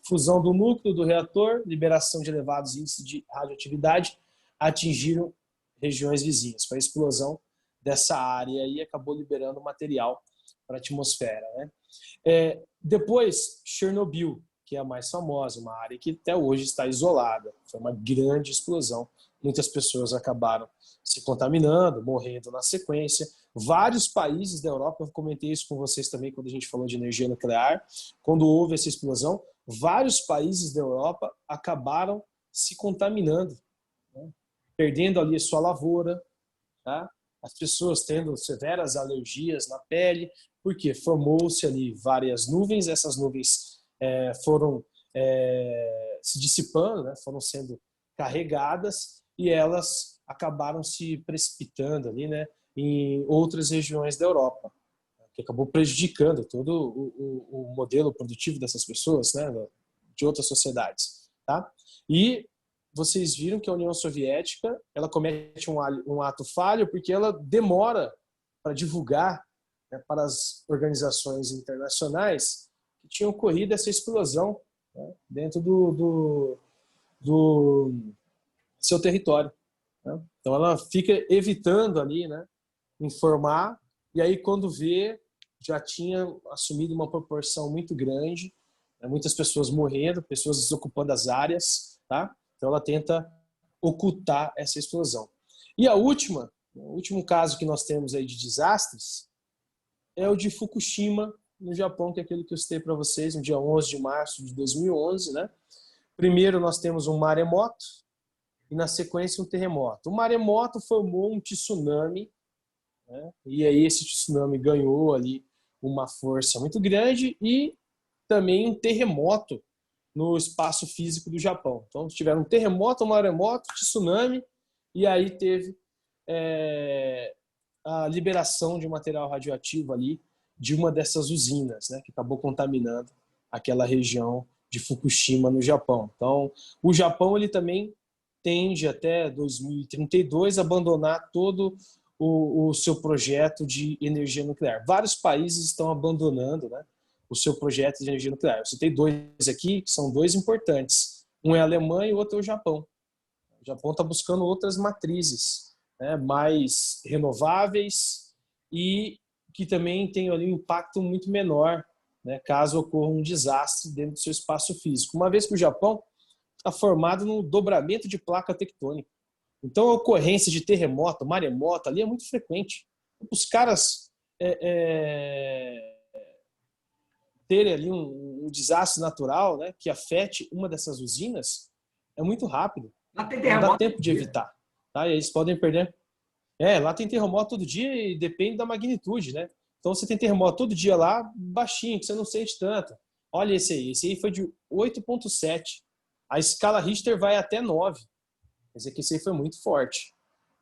fusão do núcleo do reator, liberação de elevados índices de radioatividade atingiram regiões vizinhas. Foi a explosão dessa área e acabou liberando material para a atmosfera, né? Depois, Chernobyl, que é a mais famosa, uma área que até hoje está isolada. Foi uma grande explosão. Muitas pessoas acabaram se contaminando, morrendo na sequência. Vários países da Europa, eu comentei isso com vocês também quando a gente falou de energia nuclear, quando houve essa explosão, vários países da Europa acabaram se contaminando, né? Perdendo ali a sua lavoura, tá? As pessoas tendo severas alergias na pele, porque formou-se ali várias nuvens, essas nuvens foram se dissipando, né? Foram sendo carregadas e elas acabaram se precipitando ali, né, em outras regiões da Europa, que acabou prejudicando todo o modelo produtivo dessas pessoas, né, de outras sociedades, tá? E vocês viram que a União Soviética ela comete um ato falho porque ela demora para divulgar, né, para as organizações internacionais que tinha ocorrido essa explosão, né, dentro do seu território, né? Então ela fica evitando ali, né, informar, e aí quando vê já tinha assumido uma proporção muito grande, né, muitas pessoas morrendo, pessoas desocupando as áreas, tá? Então ela tenta ocultar essa explosão. E o último caso que nós temos aí de desastres é o de Fukushima, no Japão, que é aquele que eu citei para vocês no dia 11 de março de 2011, né? Primeiro nós temos um maremoto e na sequência um terremoto. O maremoto formou um tsunami, né? E aí esse tsunami ganhou ali uma força muito grande e também um terremoto no espaço físico do Japão. Então tiveram um terremoto, um maremoto, tsunami e aí teve a liberação de material radioativo ali de uma dessas usinas, né, que acabou contaminando aquela região de Fukushima no Japão. Então, o Japão ele também tende até 2032 a abandonar todo o seu projeto de energia nuclear. Vários países estão abandonando, né, o seu projeto de energia nuclear. Eu citei dois aqui, que são dois importantes. Um é a Alemanha e o outro é o Japão. O Japão está buscando outras matrizes, né, mais renováveis e que também tem ali um impacto muito menor, né, caso ocorra um desastre dentro do seu espaço físico. Uma vez que o Japão está formado no dobramento de placa tectônica. Então, a ocorrência de terremoto, maremoto, ali é muito frequente. Os caras terem ali um desastre natural, né, que afete uma dessas usinas é muito rápido. Lá tem Não terremoto dá tempo de evitar. Tá? E eles podem perder. Lá tem terremoto todo dia e depende da magnitude, né? Então você tem terremoto todo dia lá, baixinho, que você não sente tanto. Olha esse aí. Esse aí foi de 8,7. A escala Richter vai até 9. Quer dizer que esse aí foi muito forte.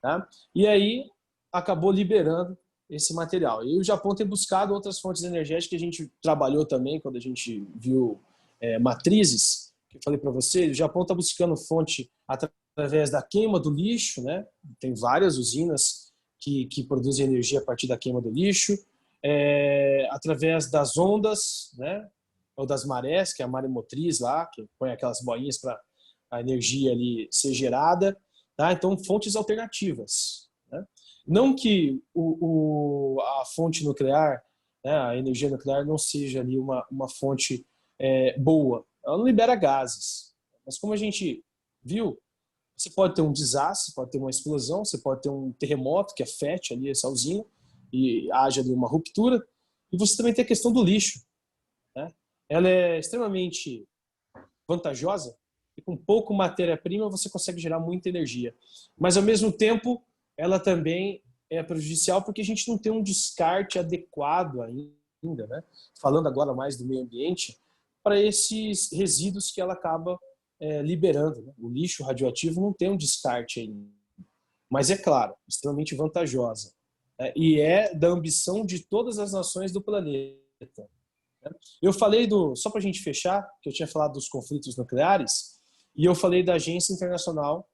Tá? E aí acabou liberando esse material. E o Japão tem buscado outras fontes energéticas que a gente trabalhou também quando a gente viu matrizes, que eu falei para você. O Japão está buscando fonte através da queima do lixo, né? Tem várias usinas que produzem energia a partir da queima do lixo, através das ondas, né? Ou das marés, que é a maremotriz lá, que põe aquelas boinhas para a energia ali ser gerada, tá? Então, fontes alternativas, né? Não que a fonte nuclear, né, a energia nuclear não seja ali uma fonte boa, ela não libera gases, mas como a gente viu, você pode ter um desastre, pode ter uma explosão, você pode ter um terremoto que afete ali essa usina e haja ali uma ruptura. E você também tem a questão do lixo, né? Ela é extremamente vantajosa e com pouco matéria-prima você consegue gerar muita energia. Mas, ao mesmo tempo, ela também é prejudicial porque a gente não tem um descarte adequado ainda, né? Falando agora mais do meio ambiente, para esses resíduos que ela acaba liberando, né? O lixo radioativo não tem um descarte ainda, mas é claro, extremamente vantajosa, e é da ambição de todas as nações do planeta, né? Eu falei só para a gente fechar, que eu tinha falado dos conflitos nucleares, e eu falei da Agência Internacional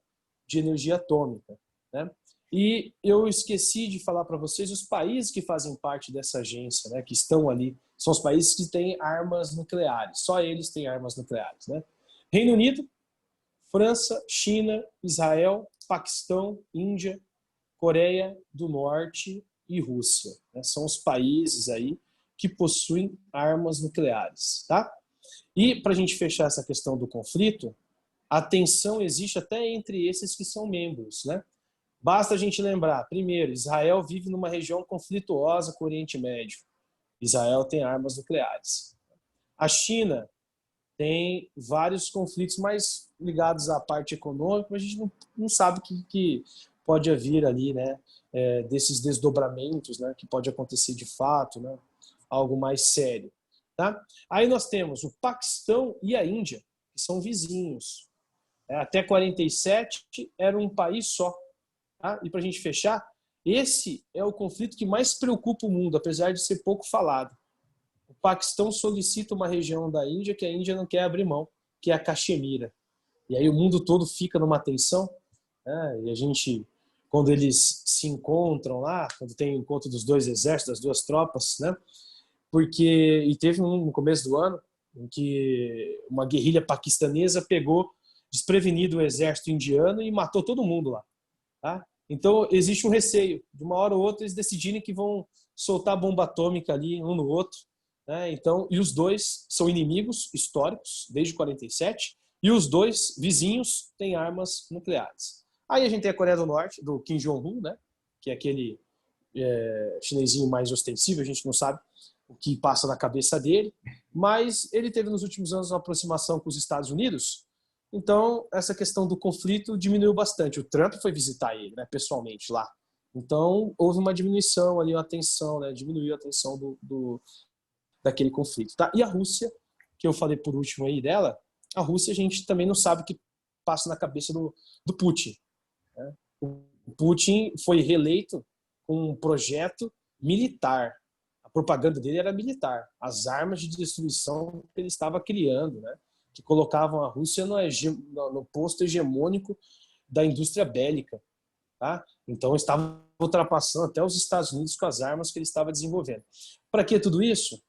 de Energia Atômica, né? E eu esqueci de falar para vocês os países que fazem parte dessa agência, né, que estão ali, são os países que têm armas nucleares, só eles têm armas nucleares, né? Reino Unido, França, China, Israel, Paquistão, Índia, Coreia do Norte e Rússia, né? São os países aí que possuem armas nucleares, tá? E para a gente fechar essa questão do conflito, a tensão existe até entre esses que são membros, né? Basta a gente lembrar, primeiro, Israel vive numa região conflituosa com o Oriente Médio. Israel tem armas nucleares. A China tem vários conflitos mais ligados à parte econômica, mas a gente não sabe o que pode haver ali, né, desses desdobramentos, né, que pode acontecer de fato, né, algo mais sério. Tá? Aí nós temos o Paquistão e a Índia, que são vizinhos. Até 47 era um país só. Tá? E para a gente fechar, esse é o conflito que mais preocupa o mundo, apesar de ser pouco falado. O Paquistão solicita uma região da Índia que a Índia não quer abrir mão, que é a Caxemira. E aí o mundo todo fica numa tensão, né? E a gente, quando eles se encontram lá, quando tem o encontro dos dois exércitos, das duas tropas, né? E teve no começo do ano em que uma guerrilha paquistanesa pegou desprevenido o exército indiano e matou todo mundo lá. Tá? Então, existe um receio. De uma hora ou outra, eles decidirem que vão soltar bomba atômica ali um no outro. Né? Então, e os dois são inimigos históricos, desde 47, e os dois vizinhos têm armas nucleares. Aí a gente tem a Coreia do Norte, do Kim Jong-un, né? Que é aquele chinesinho mais ostensivo, a gente não sabe o que passa na cabeça dele, mas ele teve nos últimos anos uma aproximação com os Estados Unidos, Então, essa questão do conflito diminuiu bastante. O Trump foi visitar ele, né, pessoalmente lá. Então, houve uma diminuição ali, uma tensão, né, diminuiu a tensão daquele conflito. Tá? E a Rússia, que eu falei por último aí dela, a Rússia a gente também não sabe o que passa na cabeça do Putin. Né? O Putin foi reeleito com um projeto militar. A propaganda dele era militar. As armas de destruição que ele estava criando, né? Que colocavam a Rússia no posto hegemônico da indústria bélica. Tá? Então, estava ultrapassando até os Estados Unidos com as armas que ele estava desenvolvendo. Para que tudo isso?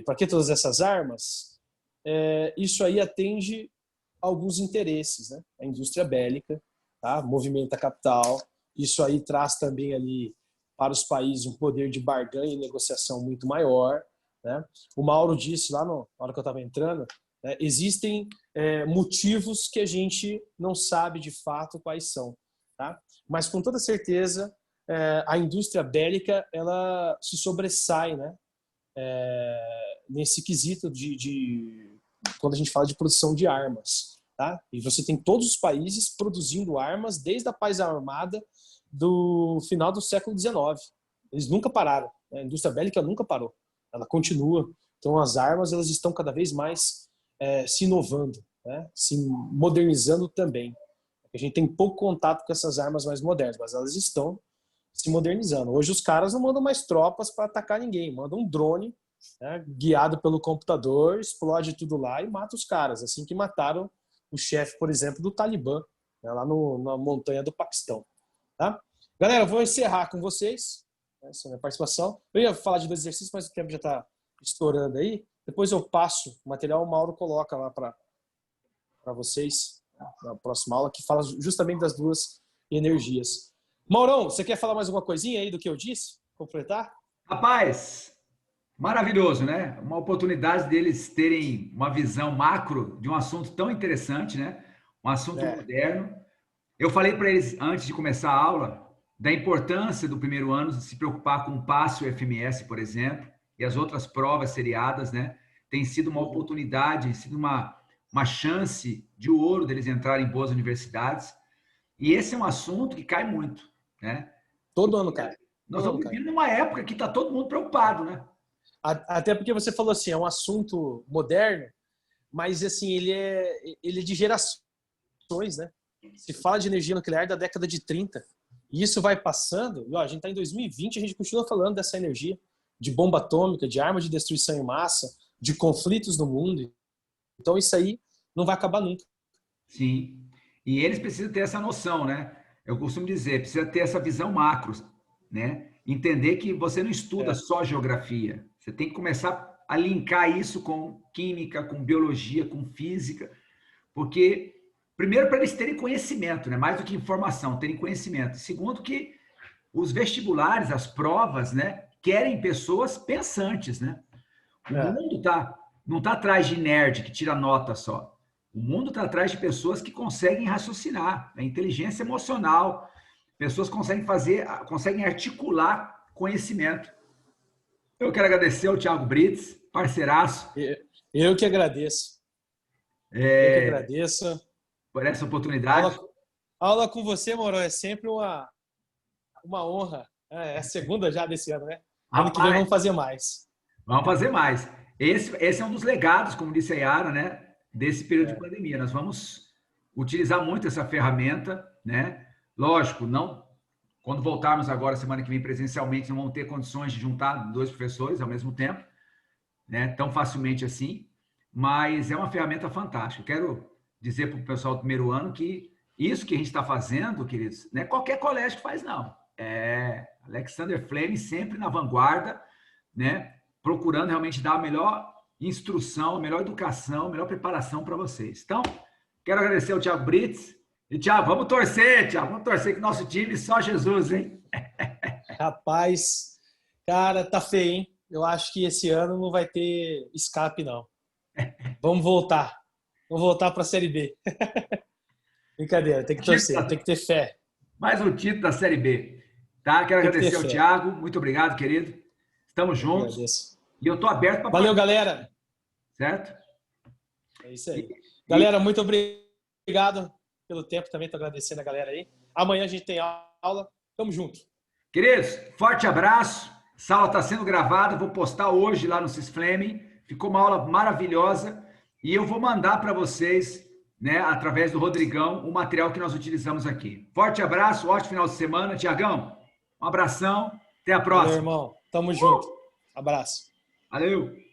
Para que todas essas armas? Isso aí atende a alguns interesses. Né? A indústria bélica, tá? Movimenta capital. Isso aí traz também ali para os países um poder de barganha e negociação muito maior. Né? O Mauro disse lá na hora que eu estava entrando, né? Existem motivos que a gente não sabe de fato quais são. Tá? Mas com toda certeza a indústria bélica ela se sobressai, né? Nesse quesito quando a gente fala de produção de armas. Tá? E você tem todos os países produzindo armas desde a paz armada do final do século XIX. Eles nunca pararam. A indústria bélica nunca parou. Ela continua. Então as armas elas estão cada vez mais se inovando, né? Se modernizando também. A gente tem pouco contato com essas armas mais modernas, mas elas estão se modernizando. Hoje os caras não mandam mais tropas para atacar ninguém, mandam um drone, né, guiado pelo computador, explode tudo lá e mata os caras, assim que mataram o chefe, por exemplo, do Talibã, né, lá na montanha do Paquistão. Tá? Galera, vou encerrar com vocês essa minha participação. Eu ia falar de 2 exercícios, mas o tempo já está estourando aí. Depois eu passo o material, o Mauro coloca lá para vocês na próxima aula, que fala justamente das 2 energias. Maurão, você quer falar mais alguma coisinha aí do que eu disse? Completar? Rapaz, maravilhoso, né? Uma oportunidade deles terem uma visão macro de um assunto tão interessante, né? Um assunto moderno. Eu falei para eles, antes de começar a aula, da importância do primeiro ano se preocupar com o PASSE e o FMS, por exemplo, e as outras provas seriadas, né? Tem sido uma oportunidade, tem sido uma chance de ouro deles entrarem em boas universidades. E esse é um assunto que cai muito, né? Todo ano cai. Nós estamos vivendo numa época que está todo mundo preocupado, né? Até porque você falou assim, é um assunto moderno, mas assim, ele é de gerações, né? Se fala de energia nuclear da década de 30, e isso vai passando, e, ó, a gente está em 2020, a gente continua falando dessa energia, de bomba atômica, de arma de destruição em massa, de conflitos no mundo. Então isso aí não vai acabar nunca. Sim. E eles precisam ter essa noção, né? Eu costumo dizer, precisa ter essa visão macro, né? Entender que você não estuda só geografia. Você tem que começar a linkar isso com química, com biologia, com física, porque primeiro para eles terem conhecimento, né? Mais do que informação, terem conhecimento. Segundo que os vestibulares, as provas, né? Querem pessoas pensantes, né? O mundo não está atrás de nerd que tira nota só. O mundo está atrás de pessoas que conseguem raciocinar, a inteligência emocional, pessoas que conseguem articular conhecimento. Eu quero agradecer ao Thiago Brits, parceiraço. Eu que agradeço. Eu que agradeço. Por essa oportunidade. Aula com você, Mauro, é sempre uma honra. É a segunda já desse ano, né? Ano que vem vamos fazer mais. Vamos fazer mais. Esse é um dos legados, como disse a Yara, né? Desse período de pandemia. Nós vamos utilizar muito essa ferramenta, né? Lógico, não. Quando voltarmos agora, semana que vem, presencialmente, não vamos ter condições de juntar 2 professores ao mesmo tempo, né? Tão facilmente assim, mas é uma ferramenta fantástica. Eu quero dizer para o pessoal do primeiro ano que isso que a gente está fazendo, queridos, não é qualquer colégio que faz, não. É Alexander Fleming sempre na vanguarda, né? Procurando realmente dar a melhor instrução, a melhor educação, a melhor preparação para vocês. Então, quero agradecer ao Thiago Brits. E, Thiago, vamos torcer, Thiago. Vamos torcer que nosso time só Jesus, hein? Rapaz, cara, tá feio, hein? Eu acho que esse ano não vai ter escape, não. Vamos voltar. Vamos voltar para a Série B. Brincadeira, tem que torcer, tem que ter fé. Mais um título da Série B. Tá? Quero agradecer ao Thiago. Muito obrigado, querido. Estamos juntos. E eu estou aberto para... Valeu, galera. Certo? É isso aí. Galera, muito obrigado obrigado pelo tempo também. Tô agradecendo a galera aí. Amanhã a gente tem aula. Tamo junto. Queridos, forte abraço. Essa aula está sendo gravada. Vou postar hoje lá no Cisflame. Ficou uma aula maravilhosa. E eu vou mandar para vocês, né, através do Rodrigão, o material que nós utilizamos aqui. Forte abraço, ótimo final de semana. Tiagão, um abração. Até a próxima. Valeu, irmão. Tamo junto. Abraço. Valeu.